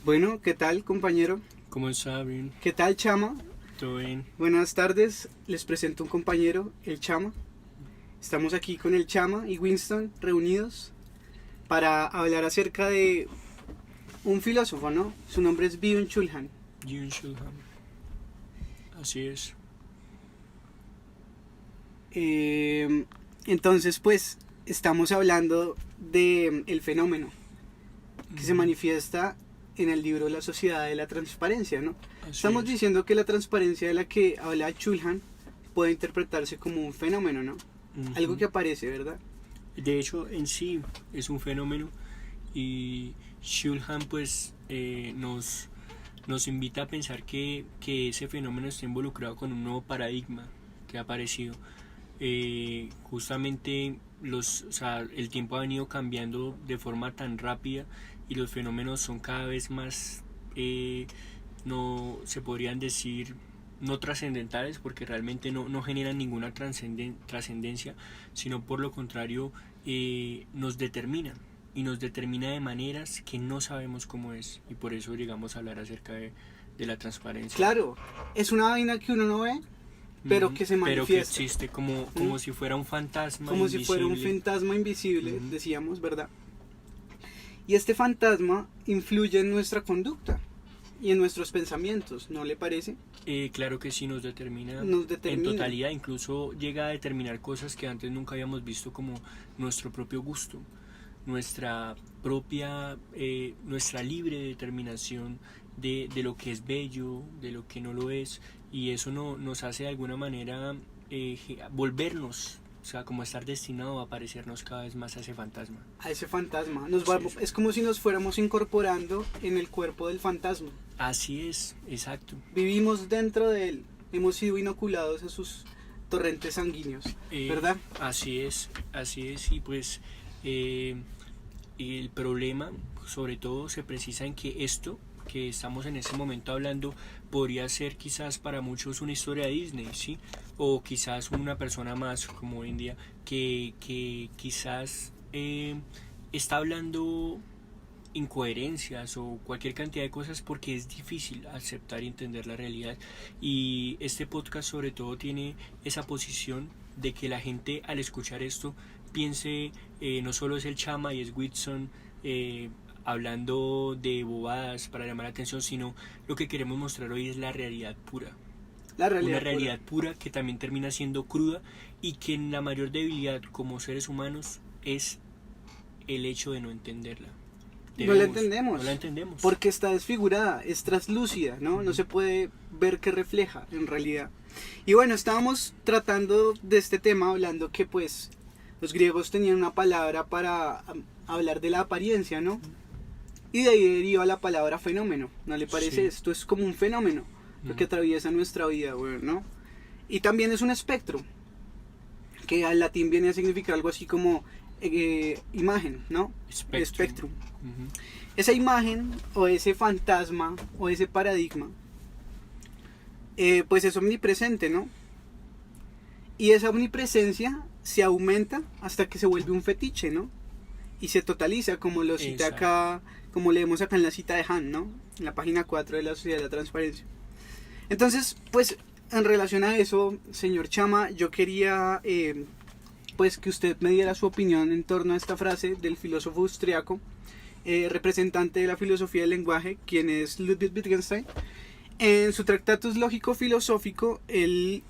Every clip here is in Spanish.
Bueno, ¿qué tal, compañero? ¿Cómo está? Bien, ¿Qué tal, Chama? todo bien. Buenas tardes, les presento un compañero, el Chama. Estamos aquí con el Chama y Winston reunidos para hablar acerca de un filósofo, ¿no? Su nombre es Byung-Chul Han. Jun Shulham. Así es. Entonces, pues, estamos hablando de el fenómeno que se manifiesta en el libro La Sociedad de la Transparencia, ¿no? Así Estamos es. diciendo que la transparencia de la que habla Chulhan puede interpretarse como un fenómeno, ¿no? Algo que aparece, ¿verdad? De hecho, en sí es un fenómeno y Shulham pues nos invita a pensar que ese fenómeno está involucrado con un nuevo paradigma que ha aparecido. Justamente el tiempo ha venido cambiando de forma tan rápida y los fenómenos son cada vez más, no se podrían decir, no trascendentales, porque realmente no generan ninguna trascendencia, sino por lo contrario nos determinan y nos determina de maneras que no sabemos cómo es, y por eso llegamos a hablar acerca de la transparencia. Claro, es una vaina que uno no ve, pero que se Pero que manifiesta. existe como si fuera un fantasma Como invisible. si fuera un fantasma invisible, Ujú. decíamos, ¿verdad? Y este fantasma influye en nuestra conducta y en nuestros pensamientos, ¿no le parece? Claro que sí, nos determina en Determina. totalidad, incluso llega a determinar cosas que antes nunca habíamos visto, como nuestro propio gusto, nuestra libre determinación de lo que es bello, de lo que no lo es, y eso nos hace de alguna manera volvernos, o sea, como estar destinado a parecernos cada vez más a ese fantasma. A ese fantasma. Sí. Es como si nos fuéramos incorporando en el cuerpo del fantasma. Así es, exacto. Vivimos dentro de él. Hemos sido inoculados a sus torrentes sanguíneos, ¿verdad? Así es, y pues el problema sobre todo se precisa en que esto que estamos en este momento hablando podría ser quizás para muchos una historia de Disney, ¿sí? O quizás una persona más como hoy en día que quizás está hablando incoherencias o cualquier cantidad de cosas porque es difícil aceptar y entender la realidad, y este podcast sobre todo tiene esa posición de que la gente al escuchar esto piense no solo es el Chama y es Whitson hablando de bobadas para llamar la atención, sino lo que queremos mostrar hoy es la realidad pura, La realidad. una realidad pura que también termina siendo cruda, y que en la mayor debilidad como seres humanos es el hecho de no entenderla. No la entendemos. No la entendemos. Porque está desfigurada, es traslúcida, ¿no? No se puede ver qué refleja en realidad. Y bueno, estábamos tratando de este tema hablando que pues los griegos tenían una palabra para hablar de la apariencia, ¿no? Y de ahí deriva la palabra fenómeno, ¿no le parece? Sí. Esto es como un fenómeno, lo que atraviesa nuestra vida, bueno, ¿no? Y también es un espectro, que al latín viene a significar algo así como imagen, ¿no? Spectrum. Esa imagen o ese fantasma o ese paradigma pues es omnipresente, ¿no? Y esa omnipresencia se aumenta hasta que se vuelve un fetiche, ¿no? Y se totaliza, como lo cita acá, como leemos acá en la cita de Han, ¿no? En la página 4 de la Sociedad de la Transparencia. Entonces, pues en relación a eso, señor Chama, yo quería pues que usted me diera su opinión en torno a esta frase del filósofo austriaco, representante de la filosofía del lenguaje, quien es Ludwig Wittgenstein. En su Tractatus Lógico-Filosófico, él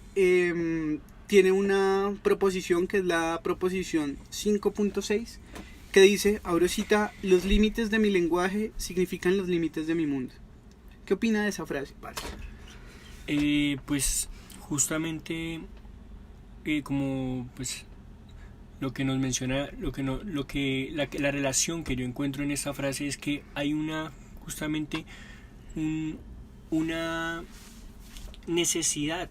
tiene una proposición que es la proposición 5.6, que dice, abro cita, los límites de mi lenguaje significan los límites de mi mundo. ¿Qué opina de esa frase, padre? Pues justamente como pues lo que nos menciona, la relación que yo encuentro en esta frase es que hay justamente una necesidad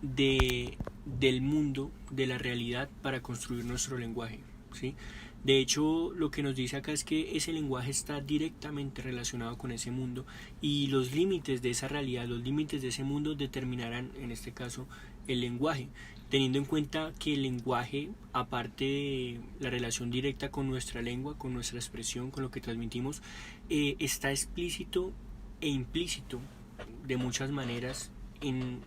del mundo, de la realidad, para construir nuestro lenguaje, ¿sí? De hecho, lo que nos dice acá es que ese lenguaje está directamente relacionado con ese mundo, y los límites de esa realidad, los límites de ese mundo determinarán, en este caso, el lenguaje. teniendo en cuenta que el lenguaje, aparte de la relación directa con nuestra lengua, con nuestra expresión, con lo que transmitimos, está explícito e implícito de muchas maneras en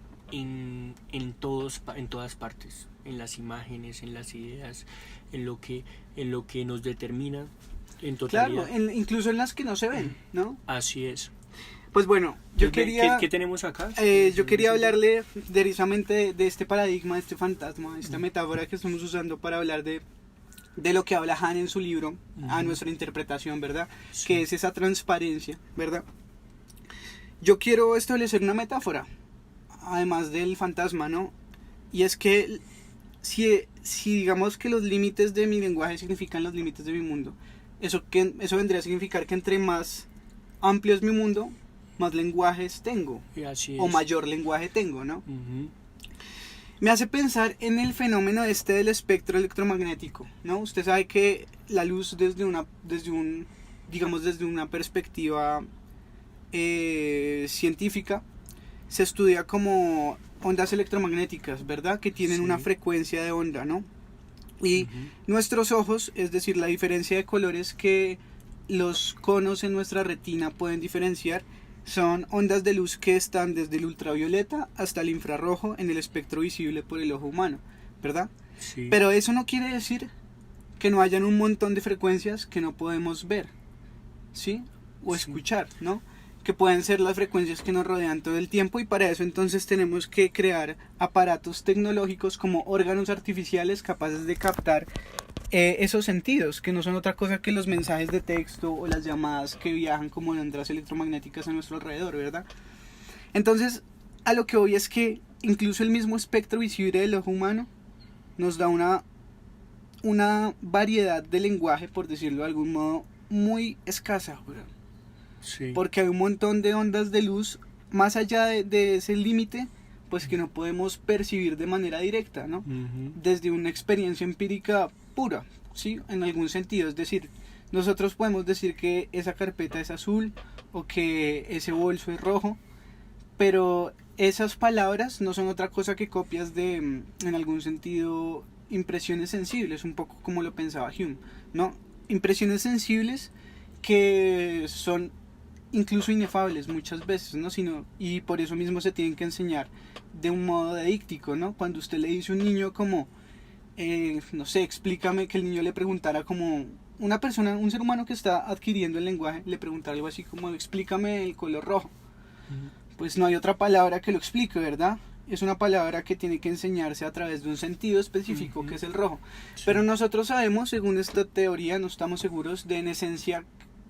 todas partes, en las imágenes, en las ideas, en lo que nos determina en totalidad. Claro, incluso en las que no se ven, ¿no? Así es. Pues bueno, yo quería... ¿Qué tenemos acá? Yo quería hablarle precisamente de este paradigma, de este fantasma, de esta metáfora que estamos usando para hablar de lo que habla Han en su libro, a nuestra interpretación, ¿verdad? Sí. Que es esa transparencia, ¿verdad? Yo quiero establecer una metáfora, además del fantasma, ¿no? Y es que si digamos que los límites de mi lenguaje significan los límites de mi mundo, eso vendría a significar que entre más amplio es mi mundo, más lenguajes tengo, o mayor lenguaje tengo, ¿no? Me hace pensar en el fenómeno del espectro electromagnético, ¿no? Usted sabe que la luz desde una perspectiva científica se estudia como ondas electromagnéticas, ¿verdad? Que tienen una frecuencia de onda, ¿no? Y nuestros ojos, es decir, la diferencia de colores que los conos en nuestra retina pueden diferenciar, son ondas de luz que están desde el ultravioleta hasta el infrarrojo en el espectro visible por el ojo humano, ¿verdad? Sí. Pero eso no quiere decir que no hayan un montón de frecuencias que no podemos ver, ¿sí? O escuchar, ¿no? Que pueden ser las frecuencias que nos rodean todo el tiempo, y para eso entonces tenemos que crear aparatos tecnológicos como órganos artificiales capaces de captar esos sentidos, que no son otra cosa que los mensajes de texto o las llamadas que viajan como en ondas electromagnéticas a nuestro alrededor, ¿verdad? Entonces, a lo que voy es que incluso el mismo espectro visible del ojo humano nos da una variedad de lenguaje, por decirlo de algún modo, muy escasa, ¿verdad? Sí. Porque hay un montón de ondas de luz más allá de ese límite, pues que no podemos percibir de manera directa, ¿no? Desde una experiencia empírica pura, ¿sí? En algún sentido, es decir, nosotros podemos decir que esa carpeta es azul o que ese bolso es rojo, pero esas palabras no son otra cosa que copias de, en algún sentido, impresiones sensibles, un poco como lo pensaba Hume, ¿no? Impresiones sensibles que son incluso inefables muchas veces, ¿no? Y por eso mismo se tienen que enseñar de un modo dídáctico, ¿no? Cuando usted le dice a un niño como, no sé, explícame, que el niño le preguntara como una persona, un ser humano que está adquiriendo el lenguaje, le preguntara algo así como, explícame el color rojo. Pues no hay otra palabra que lo explique, ¿verdad? Es una palabra que tiene que enseñarse a través de un sentido específico, que es el rojo. Sí. Pero nosotros sabemos, según esta teoría, no estamos seguros de en esencia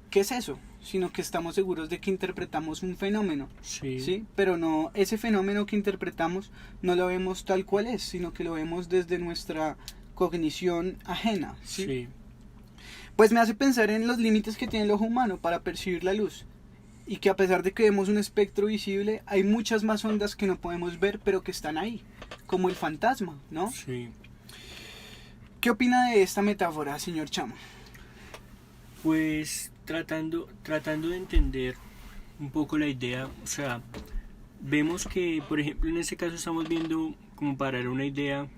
qué es eso, sino que estamos seguros de que interpretamos un fenómeno, ¿sí? Pero no, ese fenómeno que interpretamos no lo vemos tal cual es, sino que lo vemos desde nuestra cognición ajena, ¿sí? Sí. Pues me hace pensar en los límites que tiene el ojo humano para percibir la luz, y que a pesar de que vemos un espectro visible, hay muchas más ondas que no podemos ver, pero que están ahí, como el fantasma, ¿no? Sí. ¿Qué opina de esta metáfora, señor Chamo? Pues tratando de entender un poco la idea, o sea, vemos que, por ejemplo, en este caso estamos viendo como para darle una idea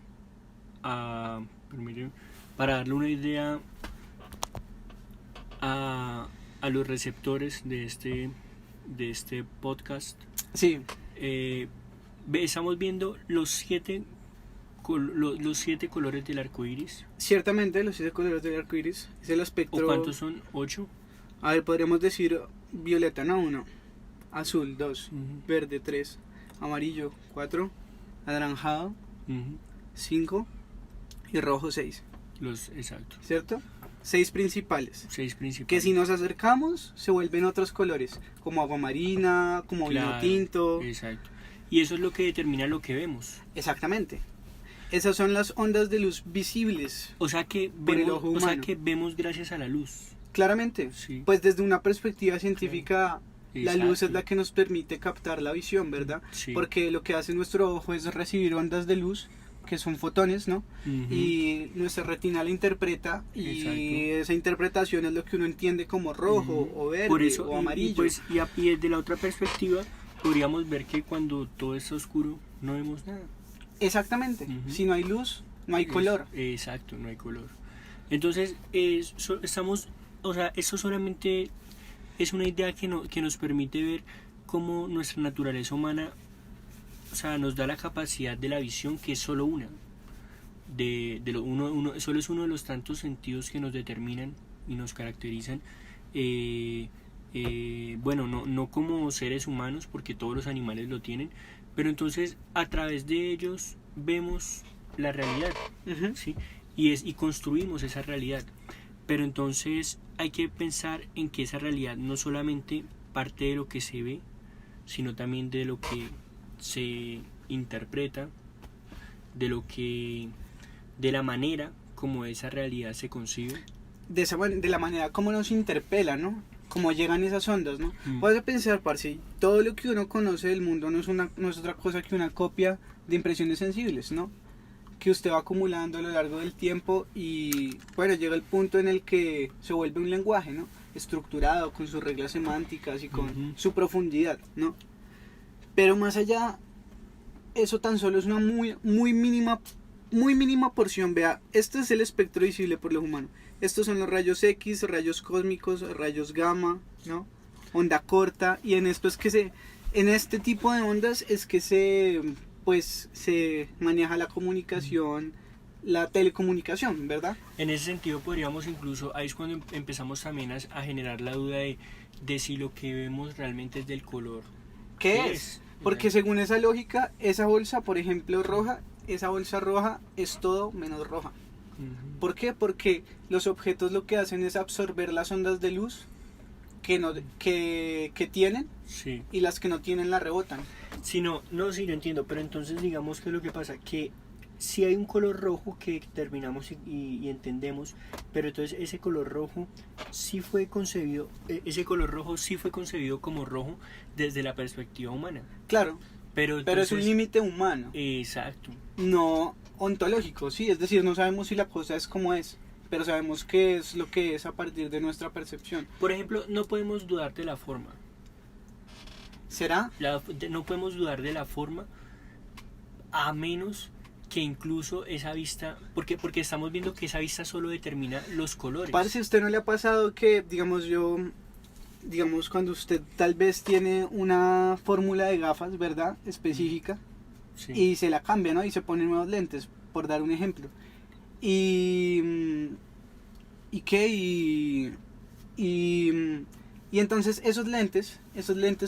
a los receptores de este podcast. Sí. Estamos viendo los 7 colores del arco iris. Ciertamente, los 7 colores del arco iris es el espectro. ¿O cuántos son? 8. A ver, podríamos decir violeta, no, 1, azul, 2, verde, 3, amarillo, 4, anaranjado, 5 y rojo, 6. Exacto. ¿Cierto? 6 principales. Que si nos acercamos se vuelven otros colores, como agua marina, como vino tinto. Exacto. Y eso es lo que determina lo que vemos. Exactamente. Esas son las ondas de luz visibles. O sea que vemos gracias a la luz. Claramente. Sí. Pues desde una perspectiva científica, la luz es la que nos permite captar la visión, ¿verdad? Sí. Porque lo que hace nuestro ojo es recibir ondas de luz, que son fotones, ¿no? Y nuestra retina la interpreta, y esa interpretación es lo que uno entiende como rojo o verde. Por eso, o amarillo. Y desde la otra perspectiva podríamos ver que cuando todo está oscuro no vemos nada. Exactamente. Si no hay luz, no hay color. Exacto, no hay color. Entonces, estamos, o sea, esto solamente es una idea que nos permite ver cómo nuestra naturaleza humana, o sea, nos da la capacidad de la visión, que es solo una. Solo es uno de los tantos sentidos que nos determinan y nos caracterizan. Bueno, no como seres humanos, porque todos los animales lo tienen, pero entonces a través de ellos vemos la realidad, ¿sí? Y construimos esa realidad. Pero entonces hay que pensar en que esa realidad no solamente parte de lo que se ve, sino también de lo que se interpreta, de la manera como esa realidad se concibe. De la manera como nos interpela, ¿no? Como llegan esas ondas, ¿no? Vas a pensar, parce, todo lo que uno conoce del mundo no es otra cosa que una copia de impresiones sensibles, ¿no? Que usted va acumulando a lo largo del tiempo y, bueno, llega el punto en el que se vuelve un lenguaje, ¿no? Estructurado, con sus reglas semánticas y con su profundidad, ¿no? Pero más allá, eso tan solo es una muy mínima porción. Vea, este es el espectro visible por los humanos. Estos son los rayos X, rayos cósmicos, rayos gamma, ¿no? Onda corta, y en este tipo de ondas es que se maneja la comunicación, la telecomunicación, ¿verdad? En ese sentido podríamos incluso, ahí es cuando empezamos también a generar la duda de si lo que vemos realmente es del color. ¿Qué es? Porque según esa lógica, esa bolsa, por ejemplo, roja, esa bolsa roja es todo menos roja. ¿Por qué? Porque los objetos lo que hacen es absorber las ondas de luz que tienen, sí, y las que no tienen la rebotan. Sí, no, yo entiendo, pero entonces digamos que lo que pasa, que si hay un color rojo que terminamos y entendemos, pero entonces ese color rojo sí fue concebido como rojo desde la perspectiva humana. Claro, pero es un límite humano. Exacto. No ontológico, sí, es decir, no sabemos si la cosa es como es, pero sabemos qué es lo que es a partir de nuestra percepción. Por ejemplo, no podemos dudar de la forma. ¿Será? No podemos dudar de la forma, a menos que incluso esa vista, porque estamos viendo que esa vista solo determina los colores. Parce, ¿a usted no le ha pasado que, digamos, cuando usted tal vez tiene una fórmula de gafas, ¿verdad?, específica, sí, y se la cambia, ¿no?, y se pone nuevos lentes, por dar un ejemplo, y entonces esos lentes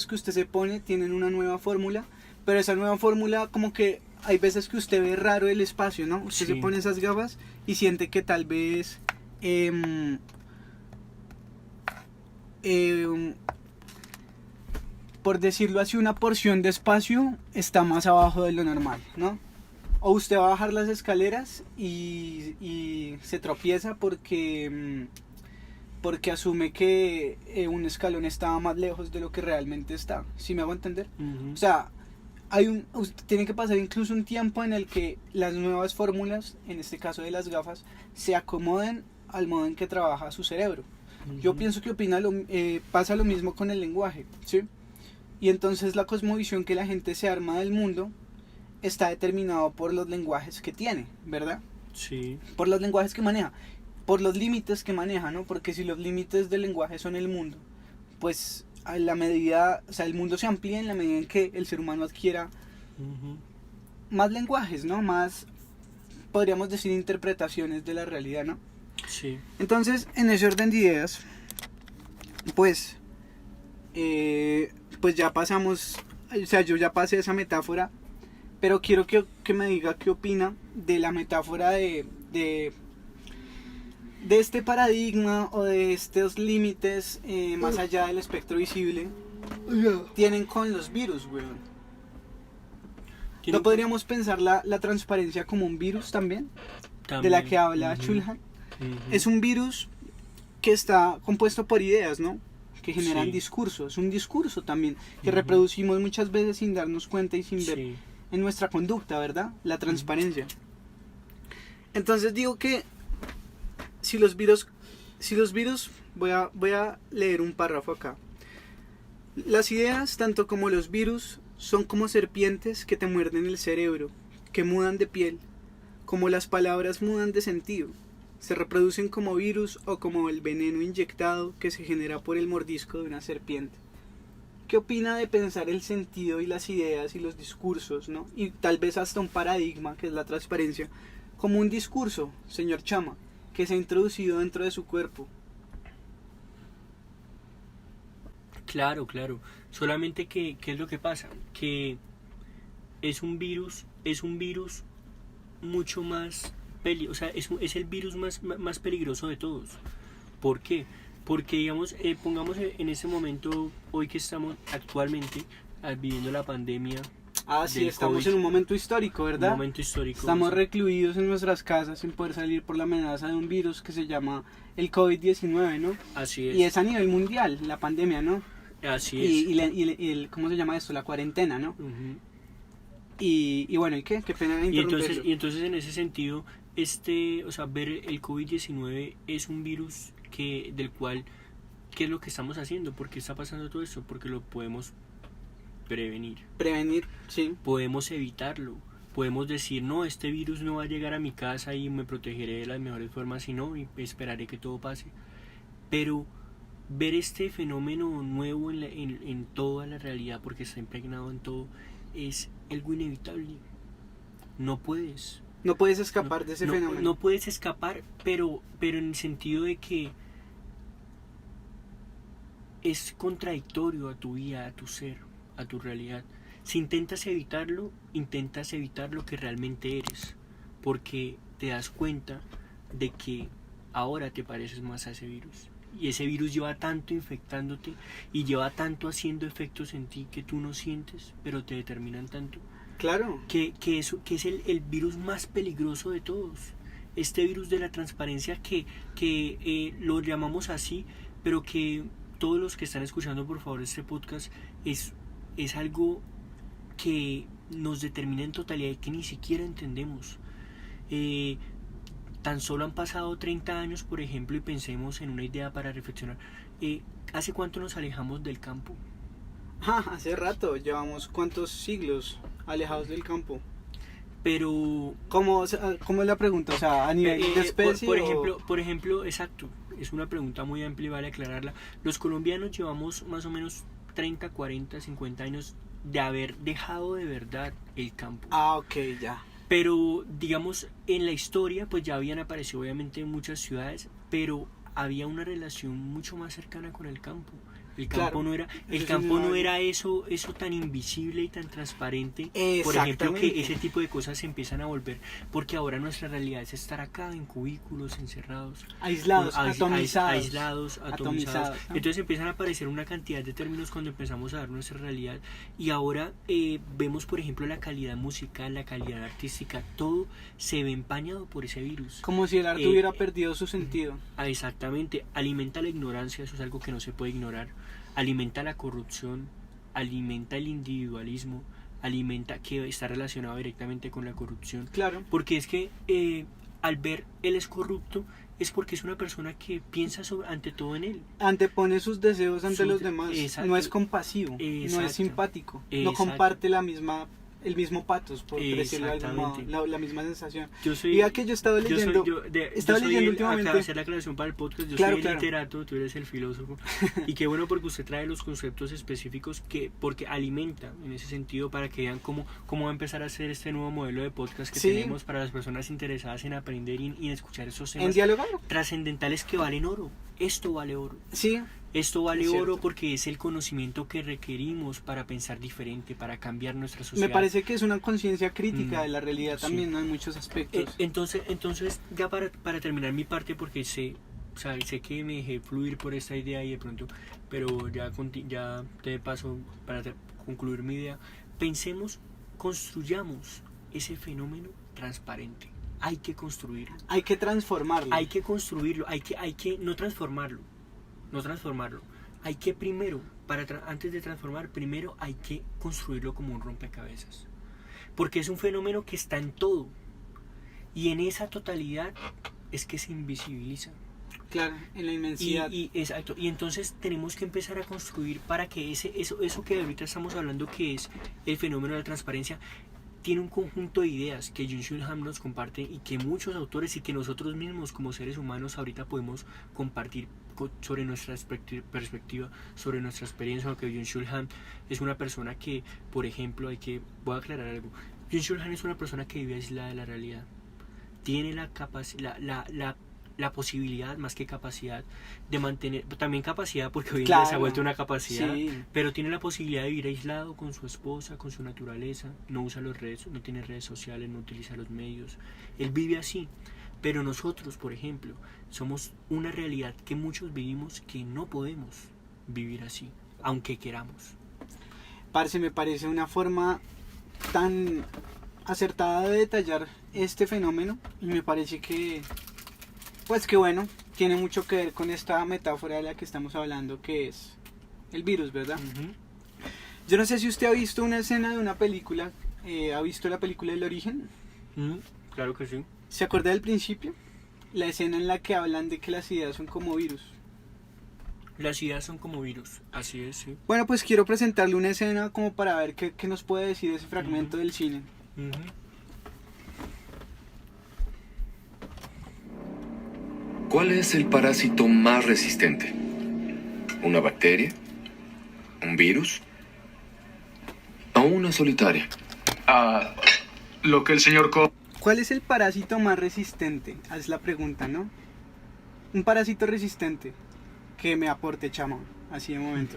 que usted se pone tienen una nueva fórmula, pero esa nueva fórmula, como que hay veces que usted ve raro el espacio, ¿no? Usted, sí, se pone esas gafas y siente que tal vez por decirlo así, una porción de espacio está más abajo de lo normal, ¿no? O usted va a bajar las escaleras y se tropieza porque asume que un escalón estaba más lejos de lo que realmente está. ¿Sí me hago entender? O sea, tiene que pasar incluso un tiempo en el que las nuevas fórmulas, en este caso de las gafas, se acomoden al modo en que trabaja su cerebro. Yo pienso que pasa lo mismo con el lenguaje, ¿sí? Y entonces la cosmovisión que la gente se arma del mundo está determinado por los lenguajes que tiene, ¿verdad? Sí. Por los lenguajes que maneja, por los límites que maneja, ¿no? Porque si los límites del lenguaje son el mundo, pues a la medida, o sea, el mundo se amplía en la medida en que el ser humano adquiera más lenguajes, ¿no? Más, podríamos decir, interpretaciones de la realidad, ¿no? Sí. Entonces, en ese orden de ideas, pues ya pasamos, o sea, yo ya pasé esa metáfora, pero quiero que me diga qué opina de la metáfora de este paradigma o de estos límites más allá del espectro visible tienen con los virus, weón. ¿No podríamos pensar la transparencia como un virus también? De la que habla Chulhan. Es un virus que está compuesto por ideas, ¿no? Que generan, sí, discursos. Es un discurso también que reproducimos muchas veces sin darnos cuenta y sin, sí, ver en nuestra conducta, ¿verdad? La transparencia. Entonces digo que si los virus, voy a leer un párrafo acá. Las ideas, tanto como los virus, son como serpientes que te muerden el cerebro, que mudan de piel, como las palabras mudan de sentido. Se reproducen como virus o como el veneno inyectado que se genera por el mordisco de una serpiente. ¿Qué opina de pensar el sentido y las ideas y los discursos, ¿no? Y tal vez hasta un paradigma, que es la transparencia, como un discurso, señor Chama, que se ha introducido dentro de su cuerpo? Claro. Solamente que, ¿qué es lo que pasa? Que es un virus mucho más o sea, es el virus más peligroso de todos. ¿Por qué? Porque, digamos, pongamos en este momento, hoy que estamos actualmente viviendo la pandemia. Sí, estamos en un momento histórico, ¿verdad? Un momento histórico. Estamos recluidos en nuestras casas sin poder salir por la amenaza de un virus que se llama el COVID-19, ¿no? Así es. Y es a nivel mundial, la pandemia, ¿no? Así es. Y ¿cómo se llama esto? La cuarentena, ¿no? Uh-huh. Y bueno, ¿y qué? Qué pena interrumpirlo. Y entonces en ese sentido, o sea, ver el COVID-19 es un virus del cual, ¿qué es lo que estamos haciendo? ¿Por qué está pasando todo esto? Porque lo podemos prevenir. Prevenir, sí. Podemos evitarlo. Podemos decir, no, este virus no va a llegar a mi casa y me protegeré de las mejores formas, sino y esperaré que todo pase. Pero ver este fenómeno nuevo en toda la realidad, porque está impregnado en todo, es algo inevitable. No puedes escapar de ese fenómeno. No puedes escapar, pero en el sentido de que es contradictorio a tu vida, a tu ser, a tu realidad. Si intentas evitar lo que realmente eres, porque te das cuenta de que ahora te pareces más a ese virus. Y ese virus lleva tanto infectándote y lleva tanto haciendo efectos en ti que tú no sientes, pero te determinan tanto. Claro. Que es el virus más peligroso de todos. Este virus de la transparencia que lo llamamos así, pero que todos los que están escuchando, por favor, este podcast, es algo que nos determina en totalidad y que ni siquiera entendemos. Tan solo han pasado 30 años, por ejemplo, y pensemos en una idea para reflexionar. ¿Hace cuánto nos alejamos del campo? Hace rato, llevamos cuántos siglos alejados del campo. Pero ¿Cómo es la pregunta? O sea, a nivel de especie. Por ejemplo, exacto, es una pregunta muy amplia y vale aclararla. Los colombianos llevamos más o menos 30, 40, 50 años de haber dejado de verdad el campo. Ok, ya. Pero, digamos, en la historia, pues ya habían aparecido obviamente muchas ciudades, pero había una relación mucho más cercana con el campo. El campo no era eso tan invisible y tan transparente. Por ejemplo, que ese tipo de cosas se empiezan a volver, porque ahora nuestra realidad es estar acá en cubículos, encerrados, aislados, atomizados. ¿no? Entonces empiezan a aparecer una cantidad de términos cuando empezamos a ver nuestra realidad. Y ahora vemos, por ejemplo, la calidad musical, la calidad artística, todo se ve empañado por ese virus. Como si el arte hubiera perdido su sentido. Exactamente. Alimenta la ignorancia, eso es algo que no se puede ignorar. Alimenta la corrupción, alimenta el individualismo, que está relacionado directamente con la corrupción. Claro. Porque es que al ver él es corrupto, es porque es una persona que piensa ante todo en él. Antepone sus deseos ante los demás. Exacto. No es compasivo, no es simpático, no comparte el mismo patos, por decirlo de alguna manera, la misma sensación. Diga que yo estaba leyendo. Estaba leyendo últimamente. Hacer la aclaración para el podcast. Yo soy el literato, tú eres el filósofo. Y qué bueno porque usted trae los conceptos específicos porque alimenta en ese sentido para que vean cómo va a empezar a hacer este nuevo modelo de podcast que tenemos para las personas interesadas en aprender y en escuchar esos temas trascendentales que valen oro. Esto vale oro. Sí. Esto vale oro porque es el conocimiento que requerimos para pensar diferente, para cambiar nuestra sociedad. Me parece que es una conciencia crítica de la realidad también, ¿no? En muchos aspectos. Entonces ya para terminar mi parte, porque sé que me dejé fluir por esta idea y de pronto, pero ya te paso para concluir mi idea. Construyamos ese fenómeno transparente. Hay que construirlo. Hay que transformarlo. Hay que construirlo, hay que no transformarlo. Hay que primero, antes de transformar, primero hay que construirlo como un rompecabezas. Porque es un fenómeno que está en todo. Y en esa totalidad es que se invisibiliza. Claro, en la inmensidad. Exacto. Y entonces tenemos que empezar a construir para que eso que ahorita estamos hablando, que es el fenómeno de la transparencia, tiene un conjunto de ideas que Byung-Chul Han nos comparte y que muchos autores y que nosotros mismos como seres humanos ahorita podemos compartir sobre nuestra perspectiva, sobre nuestra experiencia, aunque Byung-Chul Han es una persona que, por ejemplo, voy a aclarar algo, Byung-Chul Han es una persona que vive aislada de la realidad, tiene la posibilidad, más que capacidad, de mantener, también capacidad porque hoy en día se ha vuelto una capacidad, sí. pero tiene la posibilidad de vivir aislado con su esposa, con su naturaleza, no tiene redes sociales, no utiliza los medios, él vive así, pero nosotros, por ejemplo, somos una realidad que muchos vivimos que no podemos vivir así, aunque queramos. Parce, me parece una forma tan acertada de detallar este fenómeno y me parece que pues que bueno, tiene mucho que ver con esta metáfora de la que estamos hablando, que es el virus, ¿verdad? Uh-huh. Yo no sé si usted ha visto una escena de una película, ¿ha visto la película El Origen? Uh-huh. Claro que sí. ¿Se acuerda del principio? La escena en la que hablan de que las ideas son como virus. Las ideas son como virus, así es, sí. Bueno, pues quiero presentarle una escena como para ver qué nos puede decir ese fragmento del cine. Uh-huh. ¿Cuál es el parásito más resistente? ¿Una bacteria? ¿Un virus? ¿O una solitaria? Lo que el señor ¿Cuál es el parásito más resistente? Es la pregunta, ¿no? Un parásito resistente que me aporte, chamo, así de momento.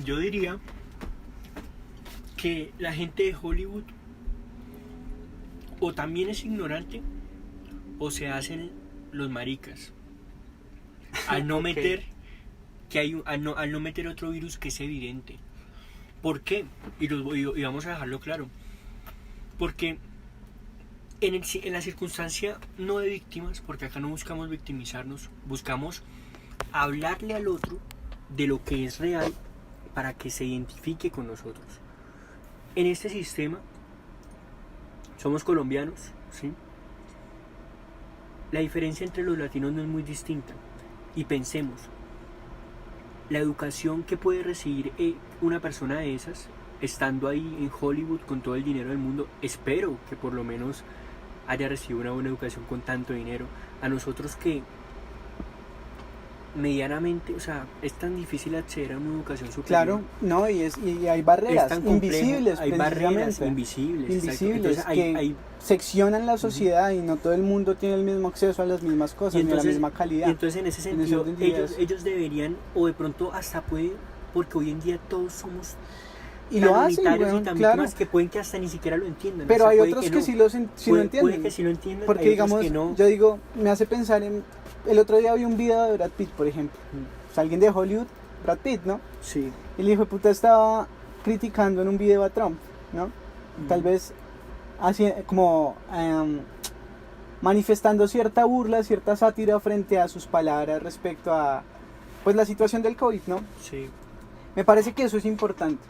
Yo diría que la gente de Hollywood o también es ignorante o se hacen los maricas al no meter al no meter otro virus que es evidente. ¿Por qué? Y vamos a dejarlo claro. Porque en la circunstancia no de víctimas, porque acá no buscamos victimizarnos, buscamos hablarle al otro de lo que es real para que se identifique con nosotros. En este sistema somos colombianos, ¿sí? La diferencia entre los latinos no es muy distinta. Y pensemos, la educación que puede recibir una persona de esas, estando ahí en Hollywood con todo el dinero del mundo, espero que por lo menos haya recibido una buena educación con tanto dinero. A nosotros que medianamente, o sea, es tan difícil acceder a una educación superior. Claro, no, y hay barreras invisibles, hay barreras invisibles entonces, que seccionan la sociedad y no todo el mundo tiene el mismo acceso a las mismas cosas, ni a la misma calidad. Y entonces en ese sentido ellos deberían, o de pronto hasta puede, porque hoy en día todos somos y lo hacen, bueno, y tan claro, que pueden que hasta ni siquiera lo entiendan. Pero o sea, hay otros que sí lo entienden. Puede que sí lo entiendan, porque digamos, yo digo, me hace pensar en, el otro día vi un video de Brad Pitt, por ejemplo. O sea, alguien de Hollywood, Brad Pitt, ¿no? Sí. Y el hijo de puta estaba criticando en un video a Trump, ¿no? Tal vez así como manifestando cierta burla, cierta sátira frente a sus palabras respecto a pues la situación del COVID, ¿no? Sí. Me parece que eso es importante.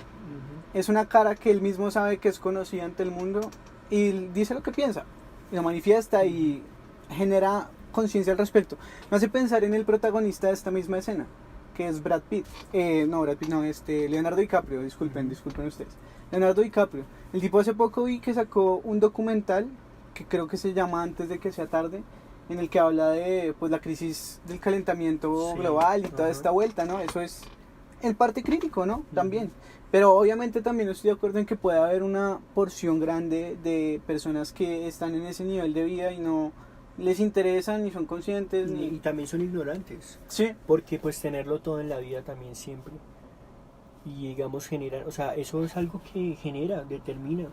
Es una cara que él mismo sabe que es conocida ante el mundo y dice lo que piensa, y lo manifiesta y genera conciencia al respecto. Me hace pensar en el protagonista de esta misma escena, que es Brad Pitt. Leonardo DiCaprio, disculpen ustedes. Leonardo DiCaprio. El tipo hace poco vi que sacó un documental que creo que se llama Antes de que sea tarde, en el que habla de pues la crisis del calentamiento global y toda esta vuelta, ¿no? Eso es en parte crítico, ¿no? También. Pero obviamente también estoy de acuerdo en que puede haber una porción grande de personas que están en ese nivel de vida y no les interesan ni son conscientes y también son ignorantes. Sí. Porque pues tenerlo todo en la vida también siempre. Y digamos generar, o sea, eso es algo que genera, determina.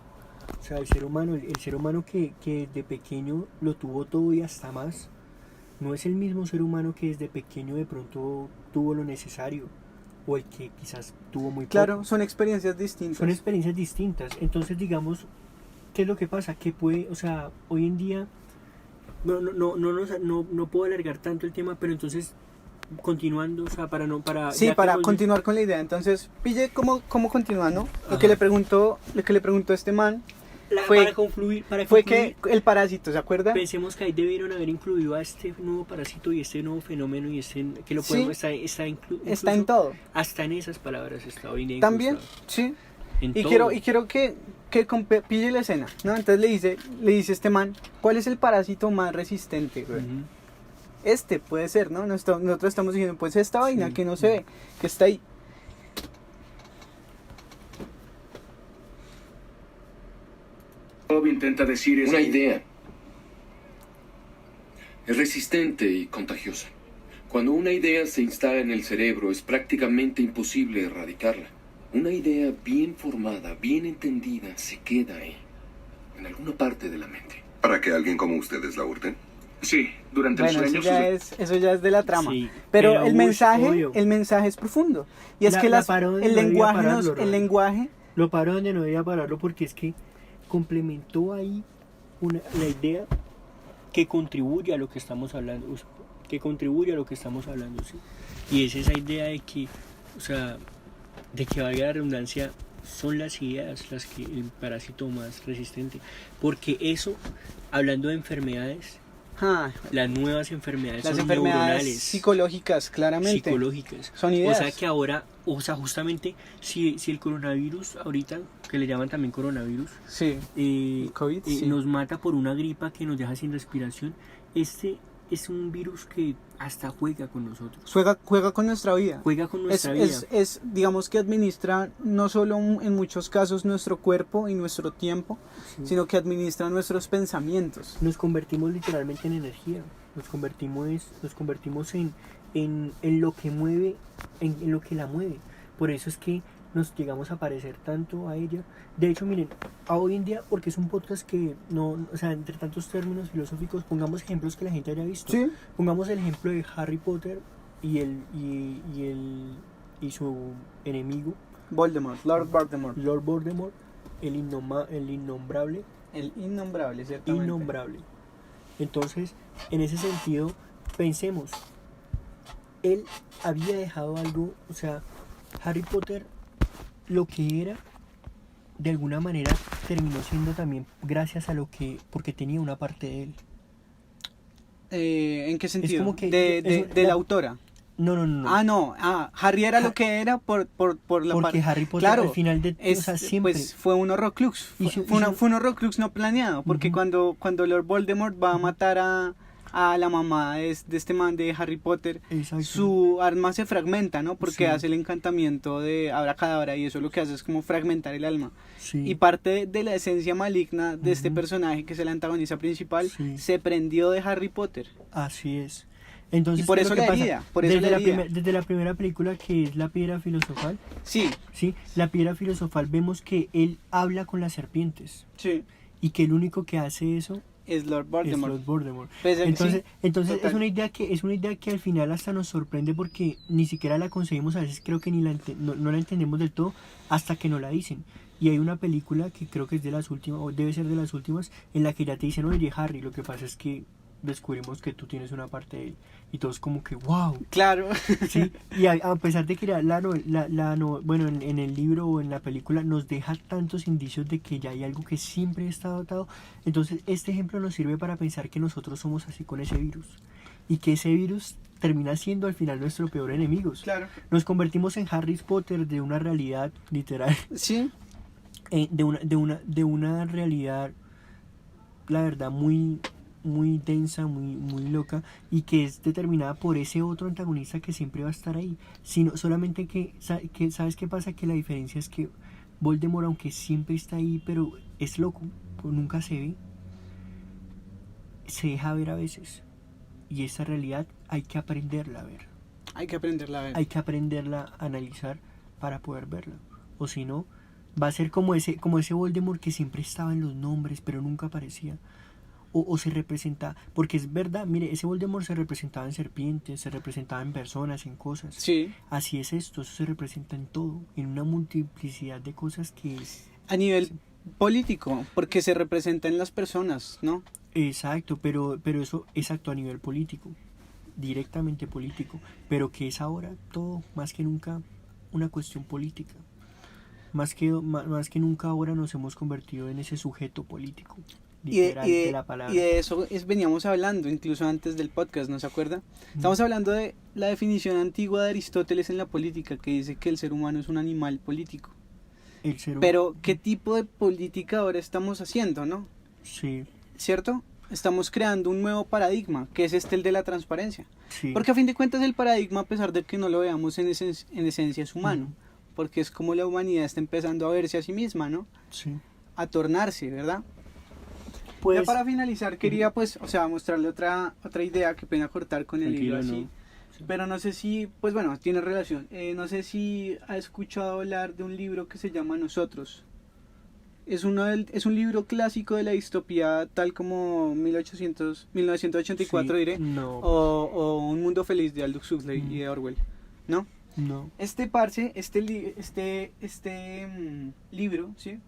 O sea, el ser humano que de pequeño lo tuvo todo y hasta más, no es el mismo ser humano que desde pequeño de pronto tuvo lo necesario. O el que quizás tuvo muy poco. Claro, son experiencias distintas. Son experiencias distintas. Entonces, digamos, ¿qué es lo que pasa? Que puede, o sea, hoy en día no puedo alargar tanto el tema, pero entonces continuando, o sea, para continuar con la idea. Entonces, pille cómo continúa, ¿no? Lo que le preguntó este man para concluir, que el parásito, ¿se acuerda? Pensemos que ahí debieron haber incluido a este nuevo parásito y este nuevo fenómeno y que lo podemos está en todo. Hasta en esas palabras está hoy en día. También, sí. Y todo. quiero que pille la escena, ¿no? Entonces le dice este man, ¿cuál es el parásito más resistente, güey? Ujú. Este puede ser, ¿no? Nosotros estamos diciendo, pues esta vaina Sí. que no se ve, que está ahí. Bob intenta decir es Una que- idea. Es resistente y contagiosa. Cuando una idea se instala en el cerebro es prácticamente imposible erradicarla. Una idea bien formada, bien entendida, se queda ahí, en alguna parte de la mente. ¿Para que alguien como ustedes la hurten? Sí, durante Bueno, el eso sueño. ya es de la trama. Sí, pero pero el uy, mensaje, obvio. el mensaje es profundo. Y es que La paró donde el no debía lenguaje pararlo, el Ronald. lenguaje Lo paró donde no debía pararlo porque es que complementó ahí la idea. Que contribuye a lo que estamos hablando, o sea, que contribuye a lo que estamos hablando, ¿sí? Y es esa idea de que, o sea, de que valga la redundancia, son las ideas las que el parásito más resistente, porque eso, hablando de enfermedades, las nuevas enfermedades las son enfermedades neuronales, psicológicas, claramente. psicológicas. Son ideas. O sea que ahora, o sea, justamente, si el coronavirus ahorita, que le llaman también coronavirus, Sí. COVID, sí. nos mata por una gripa que nos deja sin respiración, este es un virus que hasta juega con nosotros, Juega con nuestra vida. juega con nuestra vida. Digamos que administra no solo en muchos casos nuestro cuerpo y nuestro tiempo, Sí. sino que administra nuestros pensamientos. Nos convertimos literalmente en energía. Nos convertimos en lo que mueve, en lo que la mueve. Por eso es que nos llegamos a parecer tanto a ella. De hecho, miren, a hoy en día, porque es un podcast que no, o sea, entre tantos términos filosóficos, pongamos ejemplos que la gente haya visto. Sí. Pongamos el ejemplo de Harry Potter y su enemigo, Lord Voldemort. Lord Voldemort, el innombrable. El innombrable, ciertamente. Innombrable. Entonces, en ese sentido, pensemos, él había dejado algo, o sea, Harry Potter, lo que era, de alguna manera terminó siendo también gracias a porque tenía una parte de él. ¿En qué sentido? como que de eso- la la- autora. No. No. Harry era lo que era por la Porque parte. Harry Potter Claro, al final de o sea, siempre pues fue un horrocrux. Hizo- Fue hizo- un horrocrux no planeado. Porque Ujú. cuando Lord Voldemort va a matar a la mamá de este man de Harry Potter, Exacto. su arma se fragmenta, ¿no? Porque Sí. hace el encantamiento de abracadabra y eso lo que hace es como fragmentar el alma. Sí. Y parte de la esencia maligna de este Ujú. personaje, que es el antagonista principal, Sí. se prendió de Harry Potter. Así es. Entonces, Y por ¿qué es eso lo que la pasa? herida, por eso desde, la la herida. desde la primera película, que es La Piedra Filosofal, Sí, ¿sí? La Piedra Filosofal, vemos que él habla con las serpientes sí. y que el único que hace eso Es Lord es Voldemort. Lord Voldemort. Pues, Entonces, sí, entonces total. es una idea que al final hasta nos sorprende porque ni siquiera la conseguimos, a veces creo que ni no la entendemos del todo hasta que nos la dicen. Y hay una película que creo que es de las últimas, o debe ser de las últimas, en la que ya te dicen, oye Harry, lo que pasa es que descubrimos que tú tienes una parte de él. Y todos como que, wow. Claro. Sí, y a pesar de que bueno, en el libro o en la película nos deja tantos indicios de que ya hay algo que siempre está dotado, entonces este ejemplo nos sirve para pensar que nosotros somos así con ese virus y que ese virus termina siendo al final nuestro peor enemigo. Claro. Nos convertimos en Harry Potter de una realidad literal, Sí. de una realidad, la verdad, muy muy densa, muy loca, y que es determinada por ese otro antagonista que siempre va a estar ahí, sino solamente que ¿sabes qué pasa? Que la diferencia es que Voldemort, aunque siempre está ahí, pero es loco, nunca se ve, se deja ver a veces, y esa realidad hay que aprenderla a ver, Hay que aprenderla a ver. hay que aprenderla a analizar para poder verla, o si no, va a ser como ese Voldemort que siempre estaba en los nombres, pero nunca aparecía. O se representa, porque es verdad, mire, ese Voldemort se representaba en serpientes, se representaba en personas, en cosas. Sí. Así es esto, eso se representa en todo, en una multiplicidad de cosas que es... A nivel político, porque se representa en las personas, ¿no? Exacto, pero eso es exacto a nivel político, directamente político, pero que es ahora todo, más que nunca, una cuestión política. Más que nunca ahora nos hemos convertido en ese sujeto político. Literal, de la palabra. Y de eso veníamos hablando incluso antes del podcast, ¿no se acuerda? Estamos hablando de la definición antigua de Aristóteles en la política, que dice que el ser humano es un animal político. El ser Pero, ¿qué tipo de política ahora estamos haciendo, no? Sí, ¿Cierto? Estamos creando un nuevo paradigma, que es el de la transparencia. sí. Porque a fin de cuentas el paradigma, a pesar de que no lo veamos en esencia, es humano. Ujú. Porque es como la humanidad está empezando a verse a sí misma, ¿no? Sí. A tornarse, ¿verdad? Pues, Ya para finalizar quería pues, o sea, mostrarle otra idea, que pena cortar con el libro Tranquilo, así. ¿no? Sí. Pero no sé si, pues bueno, tiene relación. No sé si ha escuchado hablar de un libro que se llama Nosotros. Es un libro clásico de la distopía, tal como 1984 sí, diré, no, o Un Mundo Feliz de Aldous Huxley y de Orwell, ¿no? no. Este parce, libro, ¿sí?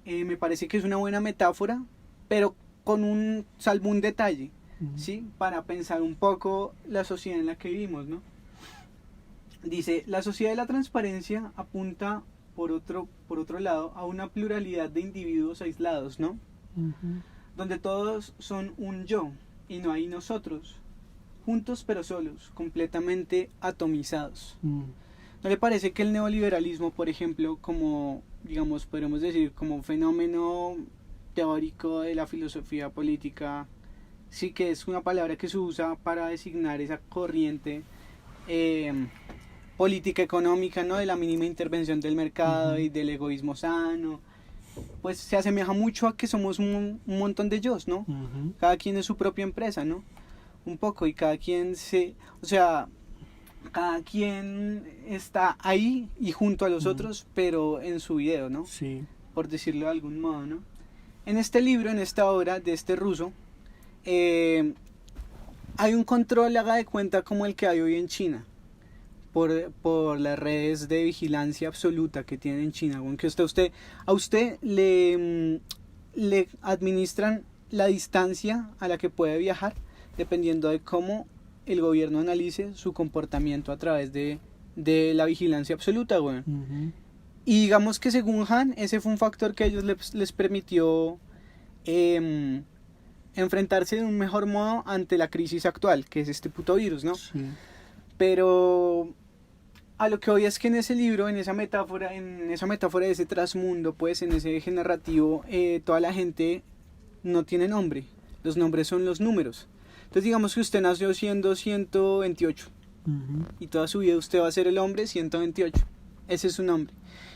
Me parece que es una buena metáfora, pero con salvo un detalle, Ujú. ¿sí? Para pensar un poco la sociedad en la que vivimos, ¿no? Dice, la sociedad de la transparencia apunta por otro lado a una pluralidad de individuos aislados, ¿no? Ujú. Donde todos son un yo y no hay nosotros, juntos pero solos, completamente atomizados. Mm. ¿No le parece que el neoliberalismo, por ejemplo, como, digamos, podríamos decir, como un fenómeno teórico de la filosofía política, sí que es una palabra que se usa para designar esa corriente política económica, ¿no? De la mínima intervención del mercado y del egoísmo sano, pues se asemeja mucho a que somos un montón de yos, ¿no? Ujú. Cada quien es su propia empresa, ¿no? Un poco, y cada quien o sea, cada quien está ahí y junto a los otros, pero en su video, ¿no? Sí. Por decirlo de algún modo, ¿no? En este libro, en esta obra de este ruso, hay un control, haga de cuenta, como el que hay hoy en China, por las redes de vigilancia absoluta que tienen en China, aunque a usted le administran la distancia a la que puede viajar, dependiendo de cómo el gobierno analice su comportamiento a través de la vigilancia absoluta, güey. Ujú. Y digamos que según Han, ese fue un factor que a ellos les permitió enfrentarse de un mejor modo ante la crisis actual, que es este puto virus, ¿no? Sí. Pero a lo que voy es que en ese libro, en esa metáfora de ese trasmundo, pues en ese eje narrativo, toda la gente no tiene nombre. Los nombres son los números. Entonces digamos que usted nació siendo 128 Ujú. y toda su vida usted va a ser el hombre 128. Ese es su nombre.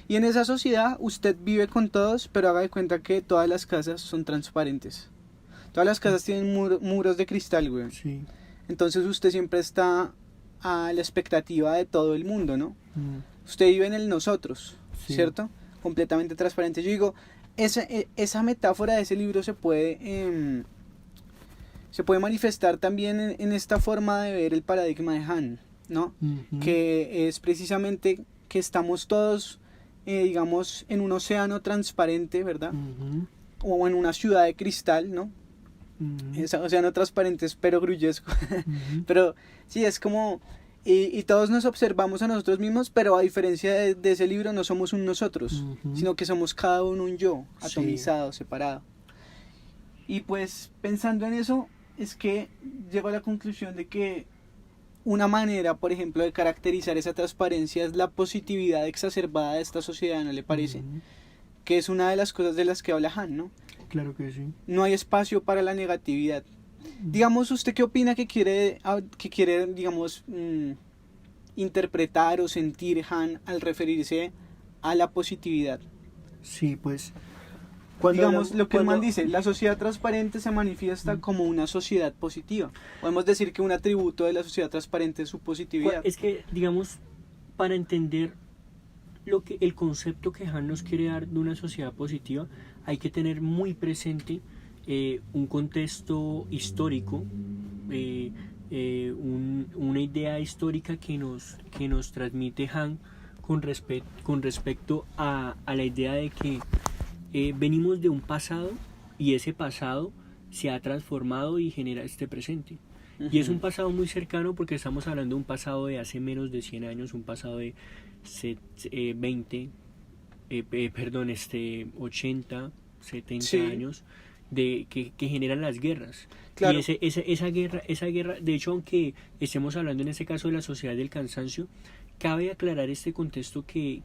Y en esa sociedad usted vive con todos, pero haga de cuenta que todas las casas son transparentes. Todas las casas tienen muros de cristal, güey. Sí. Entonces usted siempre está a la expectativa de todo el mundo, ¿no? Mm. Usted vive en el nosotros, Sí. ¿cierto? Completamente transparente. Yo digo, esa metáfora de ese libro se puede manifestar también en esta forma de ver el paradigma de Han, ¿no? Ujú. Que es precisamente que estamos todos, digamos, en un océano transparente, ¿verdad? Ujú. O en una ciudad de cristal, ¿no? Ujú. Ese océano transparente es pero gruyesco. Ujú. Pero sí, es como... Y todos nos observamos a nosotros mismos, pero a diferencia de ese libro no somos un nosotros, Ujú. sino que somos cada uno un yo, Sí. atomizado, separado. Y pues pensando en eso, es que llego a la conclusión de que una manera, por ejemplo, de caracterizar esa transparencia es la positividad exacerbada de esta sociedad, ¿no le parece? Ujú. Que es una de las cosas de las que habla Han, ¿no? Claro que sí. No hay espacio para la negatividad. Digamos, ¿usted qué opina que quiere digamos, interpretar o sentir Han al referirse a la positividad? Sí, pues. Digamos, lo que el man cuando- dice, la sociedad transparente se manifiesta como una sociedad positiva. Podemos decir que un atributo de la sociedad transparente es su positividad. Es que, digamos, para entender el concepto que Han nos quiere dar de una sociedad positiva, hay que tener muy presente un contexto histórico, una idea histórica que nos transmite Han con respecto a la idea de que venimos de un pasado y ese pasado se ha transformado y genera este presente. Y es un pasado muy cercano porque estamos hablando de un pasado de hace menos de 100 años, un pasado de 80, 70 Sí. años que generan las guerras. Claro. Y esa guerra, de hecho, aunque estemos hablando en este caso de la sociedad del cansancio, Cabe aclarar este contexto que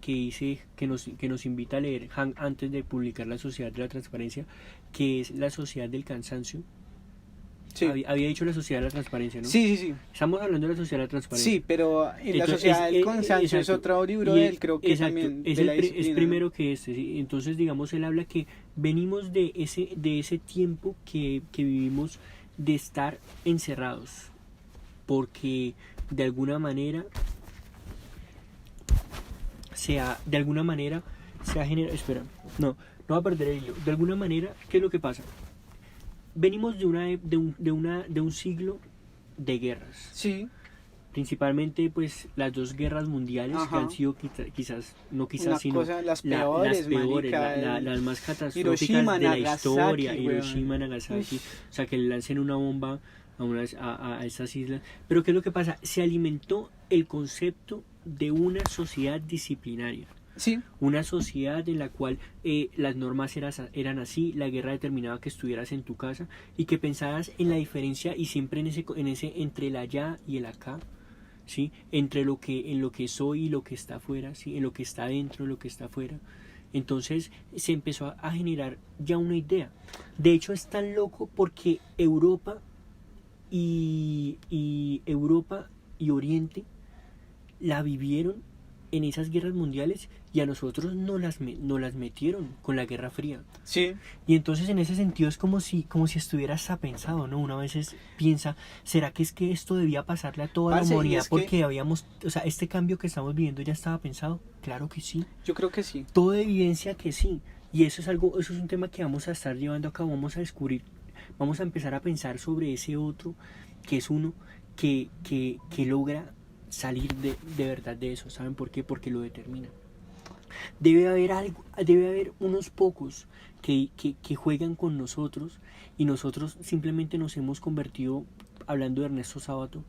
nos invita a leer Hank antes de publicar La Sociedad de la Transparencia, que es la sociedad del cansancio. Sí. Había dicho la sociedad de la transparencia, ¿no? Sí. Estamos hablando de la sociedad de la transparencia. Sí, pero en la Entonces, sociedad del cansancio es otro libro de él, creo que exacto, también es, de la es disciplina, primero ¿no? que este, ¿sí? Entonces, digamos, él habla que venimos de ese tiempo que vivimos de estar encerrados, porque de alguna manera se ha generado, espera, no va a perder el hilo. De alguna manera, ¿qué es lo que pasa? Venimos de un siglo de guerras. Sí, Principalmente pues las dos guerras mundiales, Ajá. que han sido quizás una sino cosa, las peores, marica, las más catastróficas Hiroshima, de la Nagasaki, historia. weón. Hiroshima, Nagasaki, o sea, que le lancen una bomba a esas islas. Pero ¿qué es lo que pasa? Se alimentó el concepto de una sociedad disciplinaria. sí, Una sociedad en la cual las normas eran así, la guerra determinaba que estuvieras en tu casa y que pensaras en la diferencia y siempre en ese entre el allá y el acá, ¿sí? Entre en lo que soy y lo que está afuera, ¿sí? En lo que está dentro y lo que está afuera. Entonces se empezó a generar ya una idea. De hecho es tan loco porque Europa y Oriente la vivieron en esas guerras mundiales y a nosotros no las metieron con la Guerra Fría. sí. Y entonces en ese sentido es como si estuviera hasta pensado, ¿no? Uno a veces piensa, ¿será que es que esto debía pasarle a toda Parce, la y humanidad es que- porque habíamos, o sea, este cambio que estamos viviendo ya estaba pensado? Claro que sí. Yo creo que sí. Todo evidencia que sí. Y eso es un tema que vamos a estar llevando a cabo, vamos a descubrir, vamos a empezar a pensar sobre ese otro, que es uno que logra salir de verdad de eso. ¿Saben por qué? Porque lo determina. Debe haber unos pocos que juegan con nosotros y nosotros simplemente nos hemos convertido, hablando de Ernesto Sábato,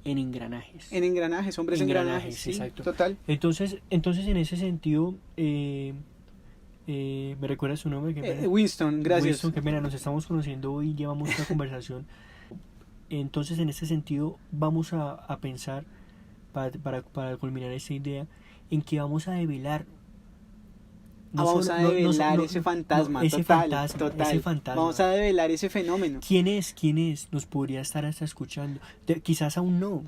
en engranajes. En engranajes, hombres engranajes, sí, exacto. total. Entonces en ese sentido, ¿me recuerda su nombre? Qué pena. Winston, gracias. Winston, qué pena, nos estamos conociendo hoy y llevamos una conversación. Entonces en ese sentido vamos a pensar, para culminar esta idea, en que vamos a develar Vamos a develar ese fantasma, ese total. fantasma. Vamos a develar ese fenómeno. ¿Quién es? Nos podría estar hasta escuchando. Quizás aún no,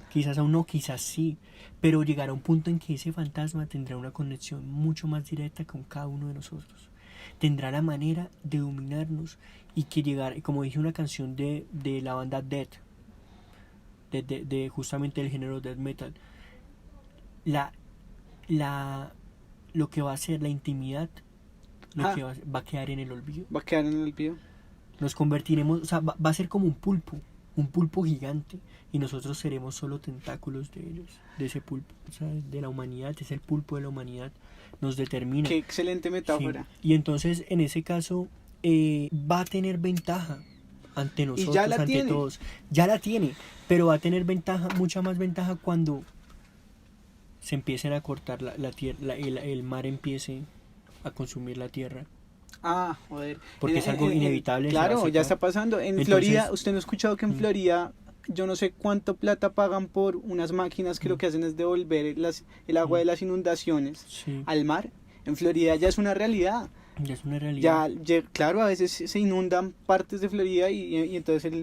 quizás sí, pero llegará un punto en que ese fantasma tendrá una conexión mucho más directa con cada uno de nosotros. Tendrá la manera de dominarnos y que llegar, como dije, una canción de la banda Death, de justamente el género death metal. Lo que va a ser la intimidad, que va a quedar en el olvido. Va a quedar en el olvido. Nos convertiremos, o sea, va a ser como un pulpo gigante, y nosotros seremos solo tentáculos de ellos, de ese pulpo, o sea, de la humanidad. Es el pulpo de la humanidad, nos determina. Qué excelente metáfora. Sí. Y entonces en ese caso va a tener ventaja ante nosotros, ante todos. Ya la tiene, pero va a tener ventaja, mucha más ventaja cuando se empiecen a cortar la tierra, el mar empiece a consumir la tierra. Ah, joder. Porque es algo inevitable. Claro, ya está pasando. En Florida, usted no ha escuchado que en Florida, yo no sé cuánto plata pagan por unas máquinas que lo que hacen es devolver el agua de las inundaciones al mar. En Florida ya es una realidad. Ya es una realidad. Ya, claro, a veces se inundan partes de Florida y entonces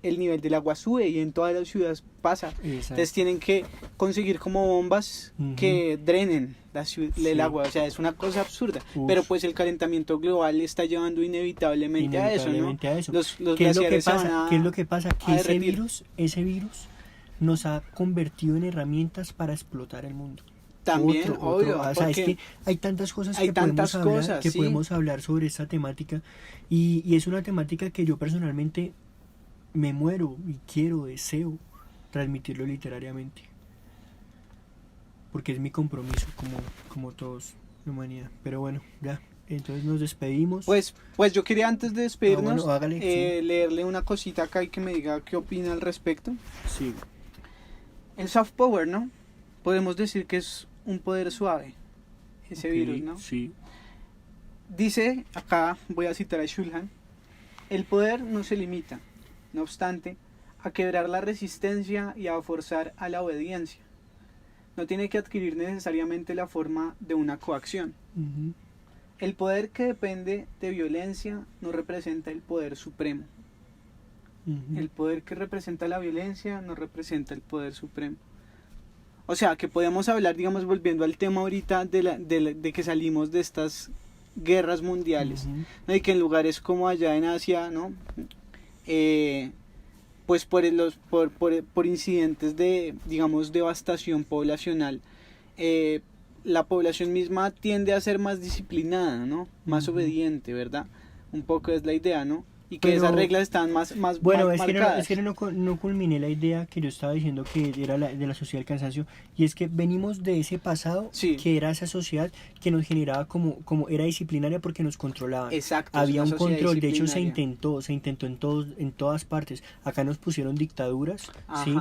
el nivel del agua sube y en todas las ciudades pasa. Exacto. Entonces tienen que conseguir como bombas que drenen el agua. O sea, es una cosa absurda. Pero pues el calentamiento global está llevando inevitablemente a eso, ¿no? Los ¿Qué es lo que glaciares se pasa? van a- ¿Qué es lo que pasa? Que a ese derretir. virus nos ha convertido en herramientas para explotar el mundo. También, obvio. O sea, es porque que hay tantas cosas hay que tantas podemos hablar, cosas, sí. podemos hablar sobre esta temática, y es una temática que yo personalmente me muero y deseo transmitirlo literariamente, porque es mi compromiso como todos, la humanidad. Pero bueno, ya, entonces nos despedimos. Pues yo quería, antes de despedirnos, bueno, hágale, sí. leerle una cosita acá y que me diga qué opina al respecto. Sí. El soft power, ¿no? Podemos decir que es un poder suave, ese Ok, virus, ¿no? Sí. Dice, acá voy a citar a Shulhan, el poder no se limita, no obstante, a quebrar la resistencia y a forzar a la obediencia. no tiene que adquirir necesariamente la forma de una coacción. El poder que depende de violencia no representa el poder supremo. El poder que representa la violencia no representa el poder supremo. O sea, que podemos hablar, digamos, volviendo al tema ahorita de que salimos de estas guerras mundiales, ¿no? Y que en lugares como allá en Asia, ¿no? Pues por incidentes de, digamos, devastación poblacional, la población misma tiende a ser más disciplinada, ¿no? Más obediente, ¿verdad? Un poco es la idea, ¿no? Y que esas reglas están más bueno, más marcadas. Es que no culminé la idea que yo estaba diciendo que era de la sociedad del cansancio, y es que venimos de ese pasado, sí, que era esa sociedad que nos generaba como era disciplinaria porque nos controlaban. Exacto. Había un control, de hecho se intentó en todas partes. Acá nos pusieron dictaduras, ¿sí?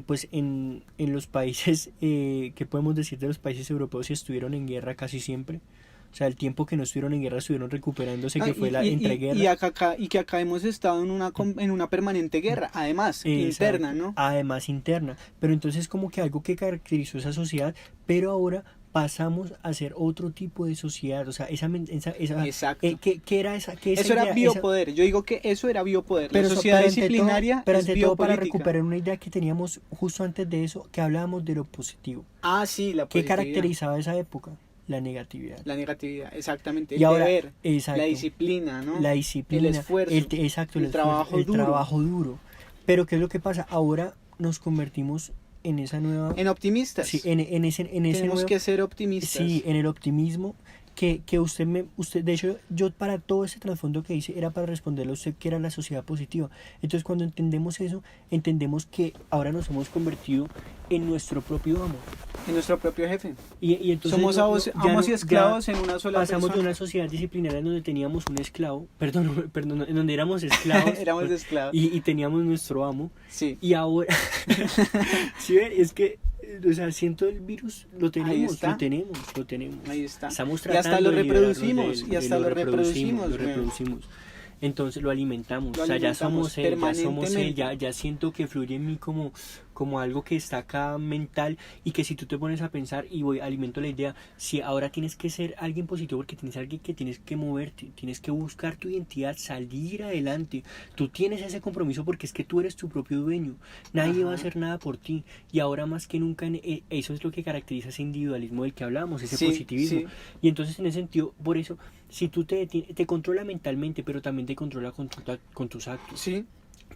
Pues en los países, ¿qué podemos decir de los países europeos? Estuvieron en guerra casi siempre. O sea, el tiempo que no estuvieron en guerra estuvieron recuperándose, que fue la entreguerra. Y que acá hemos estado en una permanente guerra, además, interna, ¿no? Además interna. Pero entonces como que algo que caracterizó esa sociedad, pero ahora pasamos a ser otro tipo de sociedad. O sea, exacto. ¿Qué era esa? Eso era biopoder. Yo digo que eso era biopoder. Pero la sociedad disciplinaria pero es ante todo para biopolítica. recuperar una idea que teníamos justo antes de eso, que hablábamos de lo positivo. Ah, sí, la ¿Qué positividad. caracterizaba esa época? La negatividad. La negatividad, exactamente. Y ahora, deber, exacto, la disciplina, ¿no? La disciplina. El esfuerzo. El trabajo duro. trabajo duro. Pero ¿qué es lo que pasa? Ahora nos convertimos en esa nueva... En optimistas. Sí, en ese Tenemos nuevo, que ser optimistas. Sí, en el optimismo que usted, de hecho, yo para todo ese trasfondo que hice era para responderle a usted que era la sociedad positiva. Entonces cuando entendemos eso, entendemos que ahora nos hemos convertido en nuestro propio amo. En nuestro propio jefe. Y entonces somos amos y esclavos en una sola pasamos persona. de una sociedad disciplinaria en donde teníamos un esclavo, perdón, en donde éramos esclavos. Éramos esclavos. Y teníamos nuestro amo. Sí. Y ahora, ¿sí ven? Es que, o sea, siento el virus, lo tenemos. Ahí está. Estamos y hasta lo reproducimos. Lo reproducimos. Entonces lo alimentamos. O sea, ya somos él, ya siento que fluye en mí como algo que está acá mental, y que si tú te pones a pensar y alimento la idea, si ahora tienes que ser alguien positivo porque tienes alguien que tienes que moverte, tienes que buscar tu identidad, salir adelante, tú tienes ese compromiso porque es que tú eres tu propio dueño, nadie va a hacer nada por ti, y ahora más que nunca eso es lo que caracteriza ese individualismo del que hablábamos, ese positivismo, y entonces en ese sentido, por eso, si tú te controla mentalmente, pero también te controla con tus actos. Sí.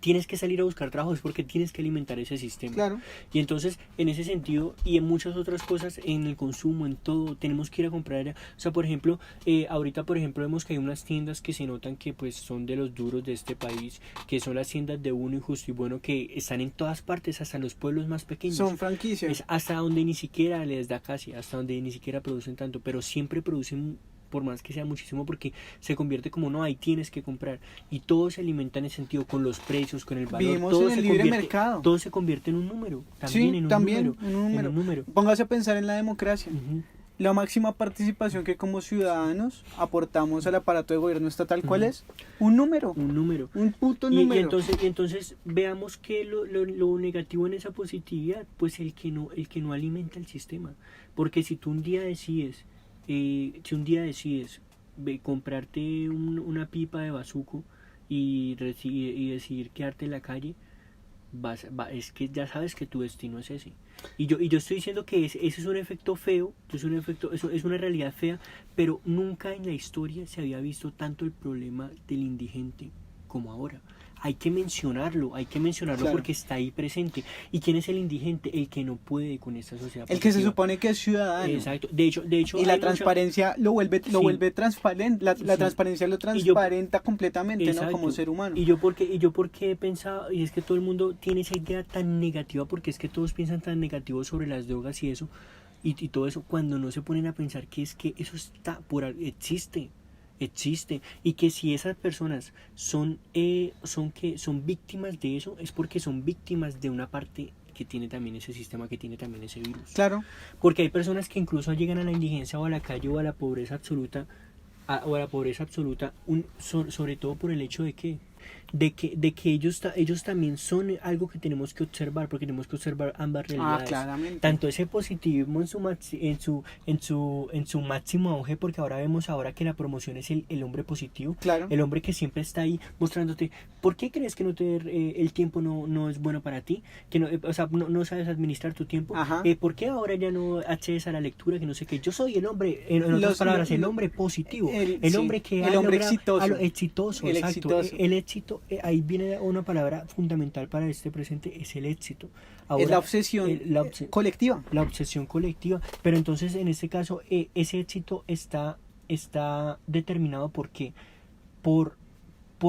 Tienes que salir a buscar trabajo, es porque tienes que alimentar ese sistema. Claro. Y entonces, en ese sentido, y en muchas otras cosas, en el consumo, en todo, tenemos que ir a comprar allá. O sea, por ejemplo, ahorita, por ejemplo, vemos que hay unas tiendas que se notan que pues son de los duros de este país, que son las tiendas de Uno y Justo y Bueno, que están en todas partes, hasta en los pueblos más pequeños. Son franquicias. Es hasta donde ni siquiera les da casi, hasta donde ni siquiera producen tanto, pero siempre producen, por más que sea muchísimo, porque se convierte como no, ahí tienes que comprar, y todo se alimenta en ese sentido, con los precios, con el valor. Vivimos todo en el libre mercado. Todo se convierte en un número, En un número. Póngase a pensar en la democracia. La máxima participación que como ciudadanos aportamos al aparato de gobierno estatal, ¿cuál es? Un número. Un puto número. Y entonces veamos que lo negativo en esa positividad, pues el que no alimenta el sistema, porque si tú un día decides comprarte una pipa de bazuco y decidir quedarte en la calle, es que ya sabes que tu destino es ese. Y yo estoy diciendo que ese es un efecto feo, eso es una realidad fea, pero nunca en la historia se había visto tanto el problema del indigente como ahora. Hay que mencionarlo claro, porque está ahí presente. ¿Y quién es el indigente? El que no puede con esta sociedad positiva. El que se supone que es ciudadano. Exacto. De hecho, y la transparencia lo vuelve transparente. La transparencia lo transparenta completamente, ¿no? Como ser humano. Y yo porque he pensado, y es que todo el mundo tiene esa idea tan negativa, porque es que todos piensan tan negativo sobre las drogas y eso, y todo eso, cuando no se ponen a pensar que es que eso existe, y que si esas personas son víctimas de eso, es porque son víctimas de una parte que tiene también ese sistema, que tiene también ese virus. Claro. Porque hay personas que incluso llegan a la indigencia o a la calle o a la pobreza absoluta, sobre todo por el hecho de que de que ellos también son algo que tenemos que observar, porque tenemos que observar ambas realidades. Claramente. Tanto ese positivismo en su máximo auge, porque ahora vemos que la promoción es el hombre positivo, Claro. el hombre que siempre está ahí mostrándote, ¿por qué crees que el tiempo no es bueno para ti? Que no sabes administrar tu tiempo. Ajá. ¿Por qué ahora ya no accedes a la lectura? Que no sé qué. Yo soy el hombre, en otras palabras, el hombre positivo, el hombre que el hombre exitoso. Exitoso, El exacto. exitoso. El éxito, ahí viene una palabra fundamental para este presente, es el éxito. Ahora, es la obsesión colectiva. La obsesión colectiva. Pero entonces, en este caso, ese éxito está determinado ¿por qué? Por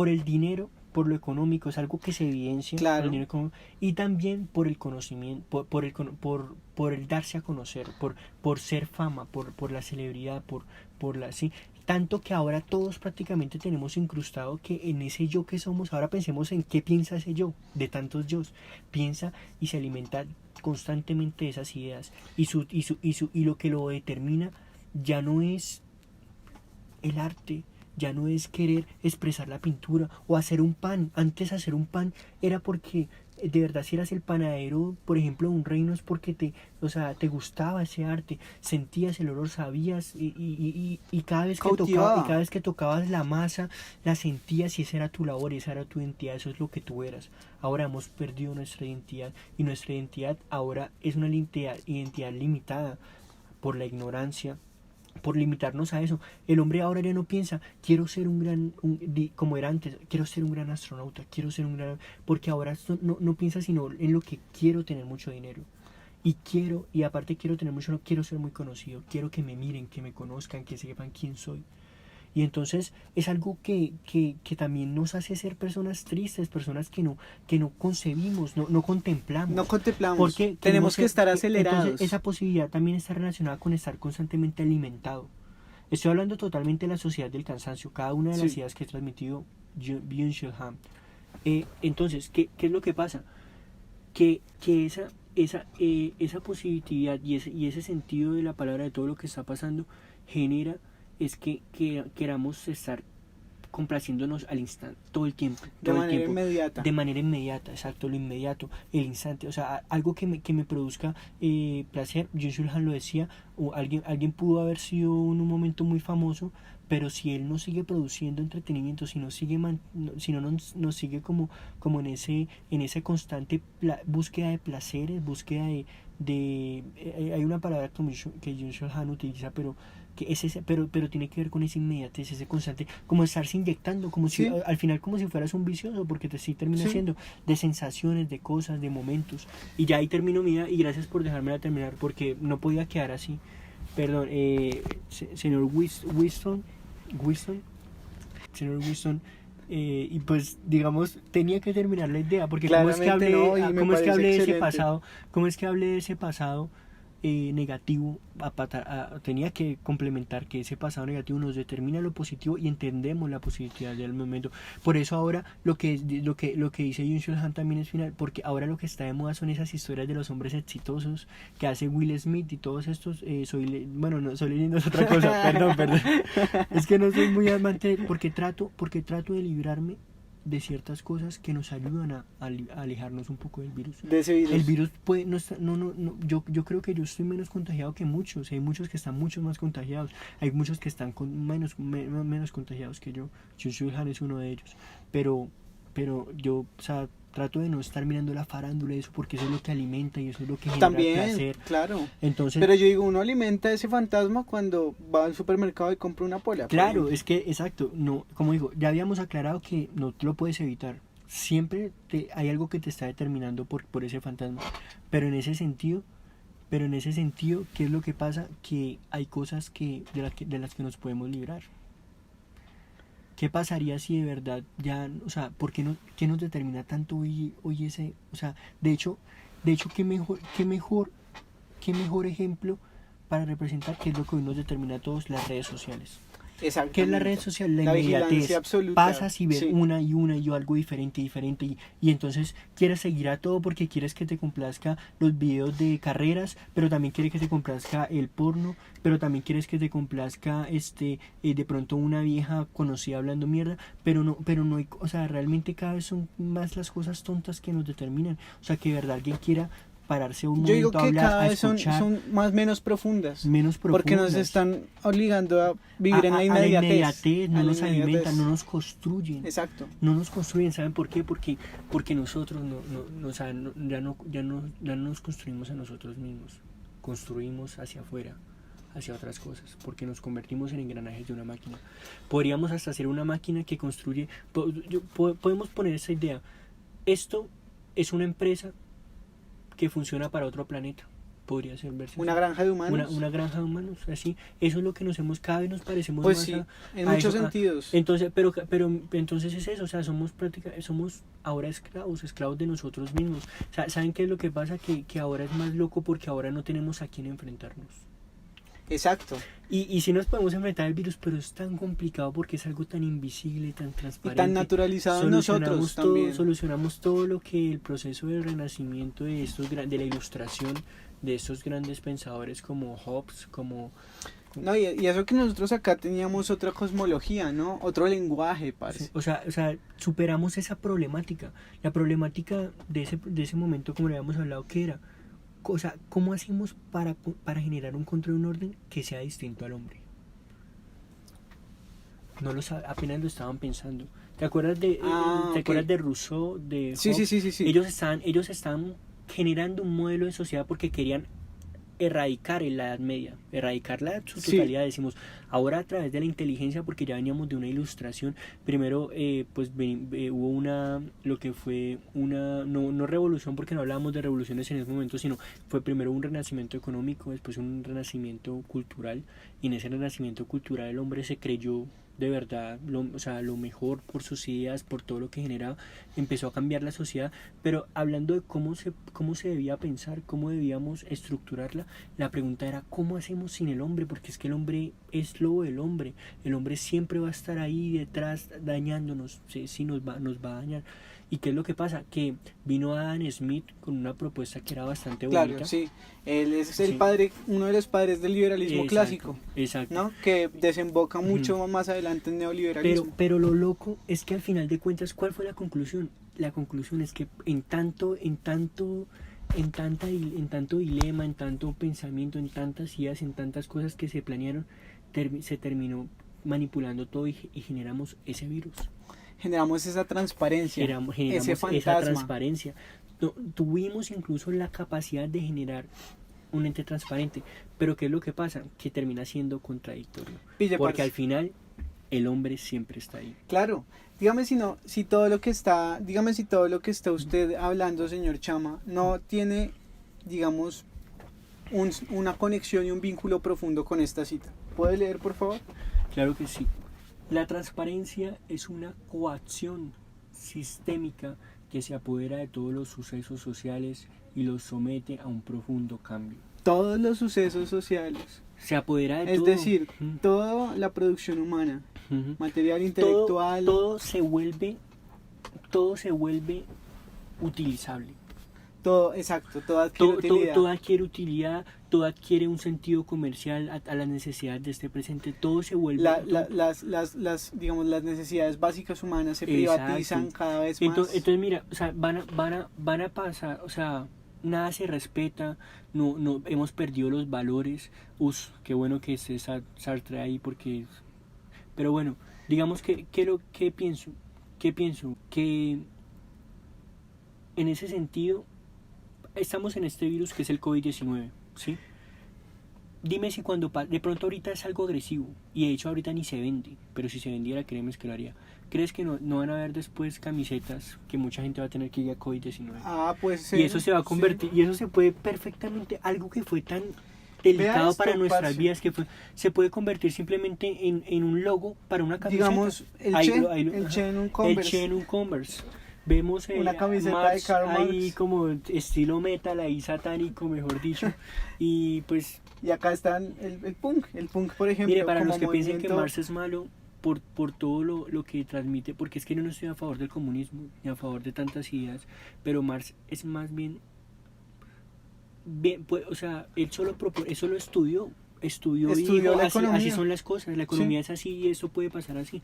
el dinero, por lo económico, es algo que se evidencia, Claro. el dinero económico, y también por el conocimiento, por el darse a conocer, por ser fama, por la celebridad, por la sí. Tanto que ahora todos prácticamente tenemos incrustado que en ese yo que somos, ahora pensemos en qué piensa ese yo, de tantos yos, piensa y se alimenta constantemente de esas ideas, y lo que lo determina ya no es el arte, ya no es querer expresar la pintura o hacer un pan. Antes hacer un pan era porque de verdad, si eras el panadero, por ejemplo, de un reino, es porque te gustaba ese arte, sentías el olor, sabías, y cada vez que tocabas la masa, la sentías, y esa era tu labor, esa era tu identidad, eso es lo que tú eras. Ahora hemos perdido nuestra identidad, y nuestra identidad ahora es una identidad limitada por la ignorancia, por limitarnos a eso. El hombre ahora ya no piensa, quiero ser como era antes, quiero ser un gran astronauta, porque ahora no piensa sino en lo que quiero: tener mucho dinero. Y aparte quiero tener mucho, quiero ser muy conocido, quiero que me miren, que me conozcan, que sepan quién soy. Y entonces es algo que también nos hace ser personas tristes, personas que no concebimos, no contemplamos. No contemplamos. Porque tenemos que estar acelerados. Entonces esa posibilidad también está relacionada con estar constantemente alimentado. Estoy hablando totalmente de la sociedad del cansancio, cada una de las ideas que he transmitido Byung-Chul Han. Entonces, ¿qué es lo que pasa? Que esa positividad y ese sentido de la palabra, de todo lo que está pasando, genera es que queramos estar complaciéndonos al instante, todo el tiempo. De manera inmediata, exacto, lo inmediato, el instante. O sea, algo que me produzca placer. Byung-Chul Han lo decía, o alguien pudo haber sido en un momento muy famoso, pero si él no sigue produciendo entretenimiento, si no nos sigue como en ese constante búsqueda de placeres, búsqueda de hay una palabra que Byung-Chul Han utiliza, pero tiene que ver con ese inmediatez, ese constante, como estarse inyectando, como si al final como si fueras un vicioso, porque te termina siendo de sensaciones, de cosas, de momentos. Y ya ahí termino mi vida, y gracias por dejármela terminar, porque no podía quedar así. Perdón, señor Winston, y pues digamos tenía que terminar la idea, porque cómo es que hablé de ese pasado negativo, tenía que complementar que ese pasado negativo nos determina lo positivo y entendemos la positividad del momento. Por eso ahora lo que dice Byung-Chul Han también es final, porque ahora lo que está de moda son esas historias de los hombres exitosos que hace Will Smith y todos estos. Soy leyendo es otra cosa, perdón. Es que no soy muy amante, porque trato de librarme de ciertas cosas que nos ayudan a alejarnos un poco del virus. De ese virus. El virus puede yo creo que yo estoy menos contagiado que muchos. Hay muchos que están mucho más contagiados. Hay muchos que están menos contagiados que yo. Byung-Chul Han es uno de ellos. Pero yo, trato de no estar mirando la farándula y eso, porque eso es lo que alimenta y eso es lo que genera placer. Claro. Entonces, pero yo digo, uno alimenta ese fantasma cuando va al supermercado y compra una pola. Claro, es que, exacto, no, como digo, ya habíamos aclarado que no te lo puedes evitar. Siempre hay algo que te está determinando por ese fantasma. Pero en ese sentido, ¿qué es lo que pasa? Que hay cosas de las que nos podemos librar. ¿Qué pasaría si de verdad ya, qué nos determina tanto hoy ese, de hecho, qué mejor ejemplo para representar qué es lo que hoy nos determina a todos: las redes sociales. Exactamente. ¿Qué es la red social? La vigilancia inmediatez. absoluta. Pasas y ves Sí. una y algo diferente y entonces quieres seguir a todo porque quieres que te complazca los videos de carreras, pero también quieres que te complazca el porno, pero también quieres que te complazca de pronto una vieja conocida hablando mierda, pero no hay, o sea, realmente cada vez son más las cosas tontas que nos determinan. O sea, que de verdad alguien quiera pararse un Yo digo momento a que hablar, cada a vez son escuchar, menos profundas. menos Porque nos profundas. están obligando a vivir en la A inmediatez. no a la nos alimentan, inmediatez. no nos construyen. Exacto. No nos construyen, ¿saben por qué? Porque nosotros o sea, ya no nos construimos a nosotros mismos, construimos hacia afuera, hacia otras cosas, porque nos convertimos en engranajes de una máquina. Podríamos hasta hacer una máquina que construye, podemos poner esa idea, esto es una empresa que funciona para otro planeta. Podría ser verse Una así. granja de humanos. Una granja de humanos, así. Eso es lo que nos hemos, cada vez nos parecemos Pues más sí, en a muchos eso, sentidos. entonces, pero entonces es eso, o sea, somos ahora esclavos de nosotros mismos. O sea, ¿saben qué es lo que pasa? Que ahora es más loco porque ahora no tenemos a quién enfrentarnos. Exacto. Y sí nos podemos enfrentar al virus, pero es tan complicado porque es algo tan invisible, tan Y transparente. tan naturalizado en nosotros también. Solucionamos todo lo que el proceso del renacimiento de la ilustración de estos grandes pensadores como Hobbes, como... No, y eso que nosotros acá teníamos otra cosmología, ¿no? Otro lenguaje, parce. O sea, superamos esa problemática. La problemática de ese momento, como le habíamos hablado, ¿qué era? O sea, ¿cómo hacemos para generar un control, un orden que sea distinto al hombre? No lo apenas lo estaban pensando. ¿Te acuerdas de Rousseau, de Sí, Hobbes? sí. Ellos estaban generando un modelo de sociedad porque querían erradicar en la Edad Media, erradicarla en su Sí. totalidad. Decimos, ahora a través de la inteligencia, porque ya veníamos de una ilustración, primero hubo lo que fue no revolución, porque no hablábamos de revoluciones en ese momento, sino fue primero un renacimiento económico, después un renacimiento cultural, y en ese renacimiento cultural el hombre se creyó de verdad lo mejor por sus ideas, por todo lo que generaba, empezó a cambiar la sociedad. Pero hablando de cómo se debía pensar, cómo debíamos estructurarla, la pregunta era ¿cómo hacemos sin el hombre? Porque es que el hombre es lobo del hombre, el hombre siempre va a estar ahí detrás dañándonos, sí, nos va a dañar. ¿Y qué es lo que pasa? Que vino Adam Smith con una propuesta que era bastante bonita. Claro, sí. Él es Sí. uno de los padres del liberalismo Exacto, clásico, exacto. ¿no? Que desemboca mucho más adelante en neoliberalismo. Pero lo loco es que al final de cuentas, ¿cuál fue la conclusión? La conclusión es que en tanto dilema, en tanto pensamiento, en tantas ideas, en tantas cosas que se planearon, se terminó manipulando todo y generamos ese virus. Generamos esa transparencia, Generamos ese esa fantasma. transparencia. Tuvimos incluso la capacidad de generar un ente transparente, pero ¿qué es lo que pasa? Que termina siendo contradictorio, Pille, porque parce. al final el hombre siempre está ahí. Claro, dígame si todo lo que está usted hablando, señor Chama, no tiene, digamos, una conexión y un vínculo profundo con esta cita. ¿Puede leer, por favor? Claro que sí. La transparencia es una coacción sistémica que se apodera de todos los sucesos sociales y los somete a un profundo cambio. Todos los sucesos sociales, Se apodera de es todo. decir, Ujú, toda la producción humana, ujú. material intelectual, Todo se vuelve utilizable. todo, exacto, todo adquiere utilidad. Todo adquiere utilidad, todo adquiere un sentido comercial a las necesidades de este presente, todo se vuelve... Digamos, las necesidades básicas humanas se Exacto. privatizan cada vez más. Entonces mira, o sea, van a pasar, o sea, nada se respeta, no hemos perdido los valores. Qué bueno que esté Sartre ahí porque... Pero bueno, digamos que pienso que en ese sentido estamos en este virus que es el COVID-19, ¿sí? Dime si cuando de pronto ahorita es algo agresivo, y de hecho ahorita ni se vende, pero si se vendiera créeme que lo haría. ¿Crees que no van a haber después camisetas que mucha gente va a tener que ir a COVID-19? Ah, pues Y eso se va a convertir, y eso se puede perfectamente, algo que fue tan delicado esto, para nuestras parce. vidas, se puede convertir simplemente en un logo para una camiseta. Digamos, el Ahí Che, lo- el Che en un Converse. El Che en un Converse. vemos Una camiseta Marx de Karl ahí Marx. como estilo metal, ahí satánico, mejor dicho, y pues Y acá están el punk, por ejemplo, mire, para como los que piensen que movimiento. Marx es malo por todo lo que transmite, porque es que yo no estoy a favor del comunismo ni a favor de tantas ideas, pero Marx es más bien, pues, o sea, él solo estudió y Estudió dijo, la así economía. son las cosas, la economía es así y eso puede pasar así,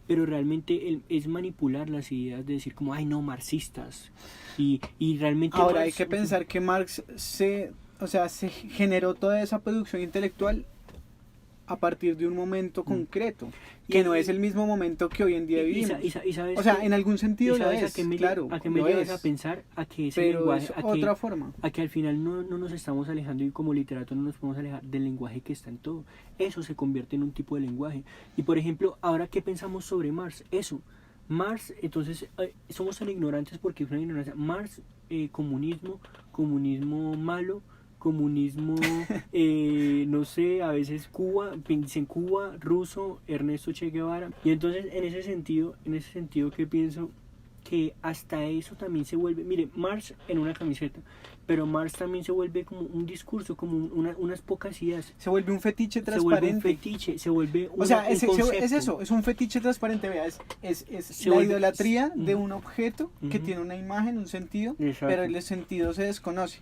pero realmente él es manipular las ideas de decir como, ay no, marxistas, y realmente Ahora hay Marx- que pensar que Marx se generó toda esa producción intelectual a partir de un momento concreto, que no es el mismo momento que hoy en día vivimos. y sabes O sea, qué- en algún sentido y lo sabes es, a qué me, claro, a qué me lo llevas es, a pensar, a que ese pero lenguaje, es a que, otra forma. a que al final no nos estamos alejando y como literatos no nos podemos alejar del lenguaje que está en todo. Eso se convierte en un tipo de lenguaje. Y por ejemplo, ahora qué pensamos sobre Marx, eso. Marx, entonces, somos tan ignorantes porque es una ignorancia. Marx, comunismo malo, comunismo, no sé, a veces Cuba, dicen Cuba, ruso, Ernesto Che Guevara. Y entonces, en ese sentido que pienso que hasta eso también se vuelve, mire, Marx en una camiseta, pero Marx también se vuelve como un discurso, como unas pocas ideas. Se vuelve un fetiche Se vuelve un transparente. fetiche, se vuelve O sea, un concepto. es eso, es un fetiche transparente, vea, es Se la vuelve- idolatría de Ujú. un objeto que Ujú. tiene una imagen, un sentido, Exacto. pero el sentido se desconoce.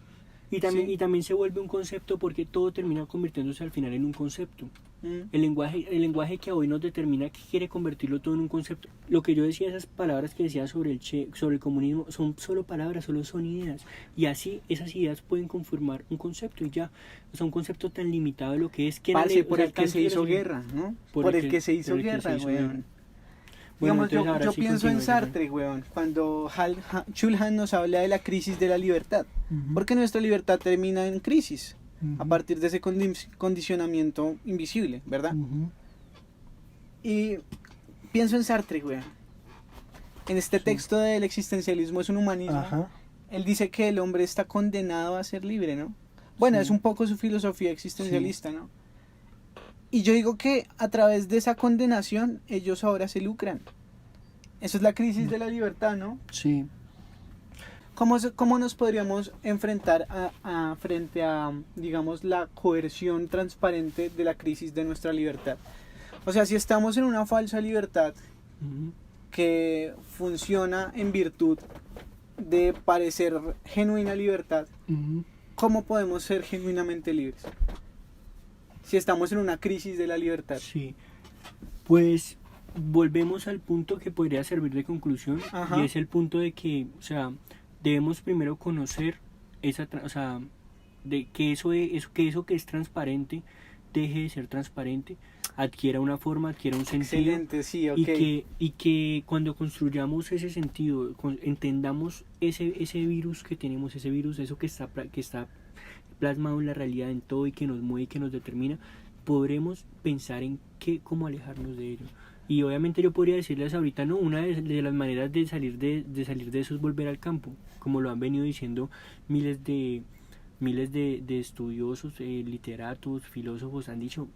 Sí. Y también se vuelve un concepto porque todo termina convirtiéndose al final en un concepto. Mm. El lenguaje que hoy nos determina que quiere convertirlo todo en un concepto. Lo que yo decía, esas palabras que decía sobre el Che, sobre el comunismo, son solo palabras, solo son ideas. Y así esas ideas pueden conformar un concepto y ya. O sea, un concepto tan limitado de lo que es que Parce, por el que se hizo guerra, ¿no? Por el que se hizo por el que guerra, se hizo weón. guerra. Bueno, Digamos, entonces ahora yo sí pienso en continúa, Sartre, weón, cuando Chulhan nos habla de la crisis de la libertad. Porque nuestra libertad termina en crisis a partir de ese condicionamiento invisible, ¿verdad? Y pienso en Sartre, weón. En este texto del existencialismo es un humanismo. Ajá. Él dice que el hombre está condenado a ser libre, ¿no? Bueno, Sí. es un poco su filosofía existencialista, ¿no? Y yo digo que a través de esa condenación ellos ahora se lucran. Eso es la crisis de la libertad, ¿no? Sí. ¿Cómo nos podríamos enfrentar frente a, digamos, la coerción transparente de la crisis de nuestra libertad? O sea, si estamos en una falsa libertad Ujú. que funciona en virtud de parecer genuina libertad, Ujú. ¿cómo podemos ser genuinamente libres? Si estamos en una crisis de la libertad. Sí, pues volvemos al punto que podría servir de conclusión. Ajá. Y es el punto de que, o sea, debemos primero conocer o sea, de que eso que es transparente deje de ser transparente, adquiera una forma, adquiera un sentido. Excelente, sí, ok. Y que cuando construyamos ese sentido, entendamos ese virus que tenemos, ese virus, eso que está plasmado en la realidad, en todo y que nos mueve y que nos determina, podremos pensar en cómo alejarnos de ello. Y obviamente yo podría decirles ahorita, no, una de las maneras de salir de eso es volver al campo, como lo han venido diciendo miles de estudiosos, literatos, filósofos han dicho,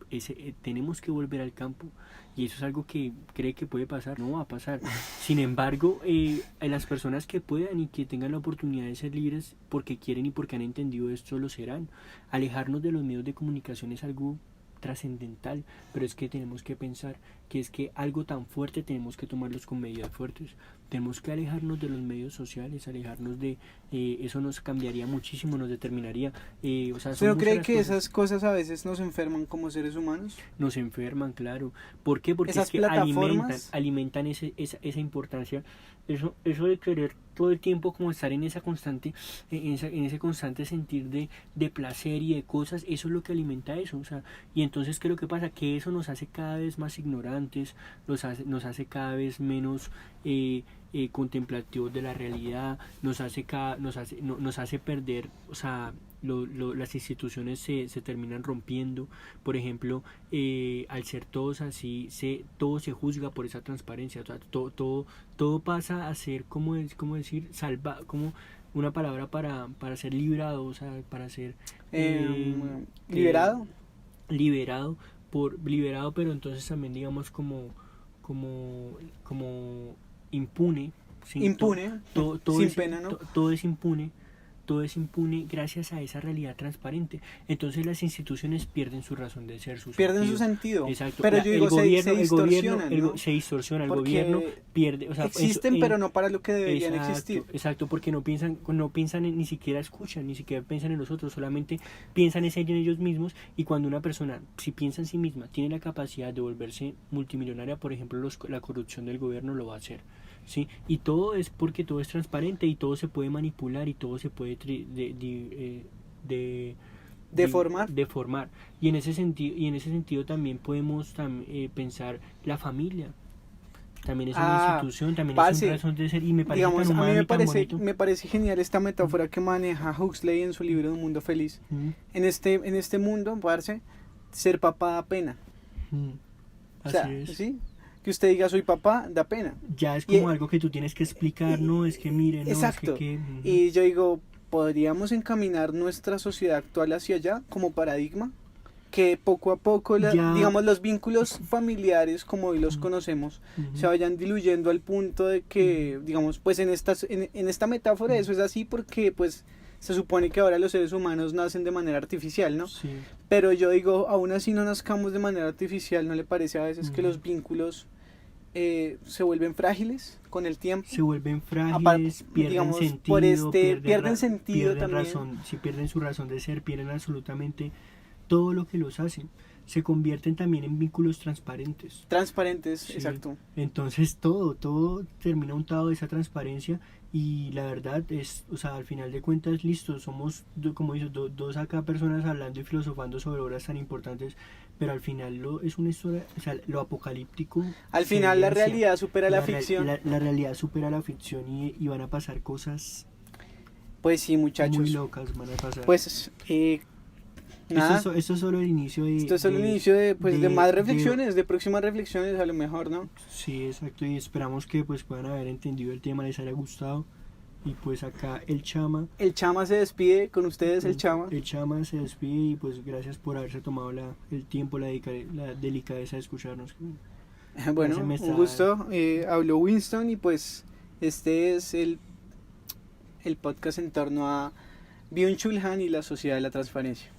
tenemos que volver al campo, y eso es algo que cree que puede pasar, no va a pasar. Sin embargo, las personas que puedan y que tengan la oportunidad de ser libres porque quieren y porque han entendido esto, lo serán. Alejarnos de los medios de comunicación es algo trascendental, pero es que tenemos que pensar que es que algo tan fuerte tenemos que tomarlos con medidas fuertes. Tenemos que alejarnos de los medios sociales, alejarnos de eso nos cambiaría muchísimo, nos determinaría. O sea, son ¿Pero muchas cree las que cosas. esas cosas a veces nos enferman como seres humanos? Nos enferman, claro. ¿Por qué? Porque Esas es que plataformas. alimentan esa importancia. Eso de querer todo el tiempo como estar en esa constante, en ese constante sentir de placer y de cosas, eso es lo que alimenta eso. O sea, y entonces, ¿qué es lo que pasa? Que eso nos hace cada vez más ignorantes, nos hace cada vez menos contemplativos de la realidad, nos hace perder, o sea, las instituciones se terminan rompiendo. Por ejemplo, al ser todos así, todo se juzga por esa transparencia. O sea, todo pasa a ser, como decir, como una palabra para ser librado, o sea, para ser ¿Liberado? Liberado, pero entonces también digamos como impune, ¿sí? Impune, sin pena, ¿no? Todo es impune. Todo es impune gracias a esa realidad transparente. Entonces las instituciones pierden su razón de ser, pierden su sentido. Exacto. Pero yo digo, se distorsiona, ¿no? se distorsiona, el Porque gobierno pierde. O sea, existen, pero no para lo que deberían existir. Exacto, porque no piensan ni siquiera escuchan, ni siquiera piensan en los otros, solamente piensan en ellos mismos. Y cuando una persona, si piensa en sí misma, tiene la capacidad de volverse multimillonaria, por ejemplo, la corrupción del gobierno lo va a hacer. ¿Sí? Y todo es porque todo es transparente y todo se puede manipular y todo se puede deformar. Y en ese sentido también podemos pensar la familia. También es una institución, también es una razón de ser, y me parece digamos, tan humano, a mí tan me parece genial esta metáfora que maneja Huxley en su libro Un Mundo Feliz. En este mundo, parce, ser papá da pena. O sea, Así es. ¿sí? Que usted diga soy papá, da pena. Ya es como algo que tú tienes que explicar, no, es que mire, no, exacto. es que... Y yo digo, ¿podríamos encaminar nuestra sociedad actual hacia allá como paradigma? Que poco a poco, digamos, los vínculos familiares como hoy los conocemos se vayan diluyendo al punto de que, digamos, pues en esta metáfora eso es así porque pues se supone que ahora los seres humanos nacen de manera artificial, ¿no? Sí. Pero yo digo, aún así no nazcamos de manera artificial, ¿no le parece a veces que los vínculos se vuelven frágiles con el tiempo? Se vuelven frágiles, pierden digamos, sentido, pierden sentido pierden también. razón, si pierden su razón de ser, pierden absolutamente todo lo que los hacen. Se convierten también en vínculos transparentes. Transparentes, Sí. exacto. Entonces todo termina untado de esa transparencia y la verdad es, o sea, al final de cuentas, listo, somos, como dices, dos acá personas hablando y filosofando sobre obras tan importantes, pero al final es una historia, o sea, lo apocalíptico. Al final la realidad supera la ficción. La realidad supera la ficción y van a pasar cosas Pues sí, muchachos. muy locas, van a pasar. Pues, nada. Esto es solo el inicio de... Esto es el inicio de más reflexiones, de próximas reflexiones a lo mejor, ¿no? Sí, exacto, y esperamos que pues puedan haber entendido el tema, les haya gustado. Y pues acá el Chama. El Chama se despide con ustedes, el Chama. El Chama se despide y pues gracias por haberse tomado el tiempo, la delicadeza de escucharnos. Bueno, un gusto. Habló Winston y pues este es el podcast en torno a Byung-Chul Han y la sociedad de la transparencia.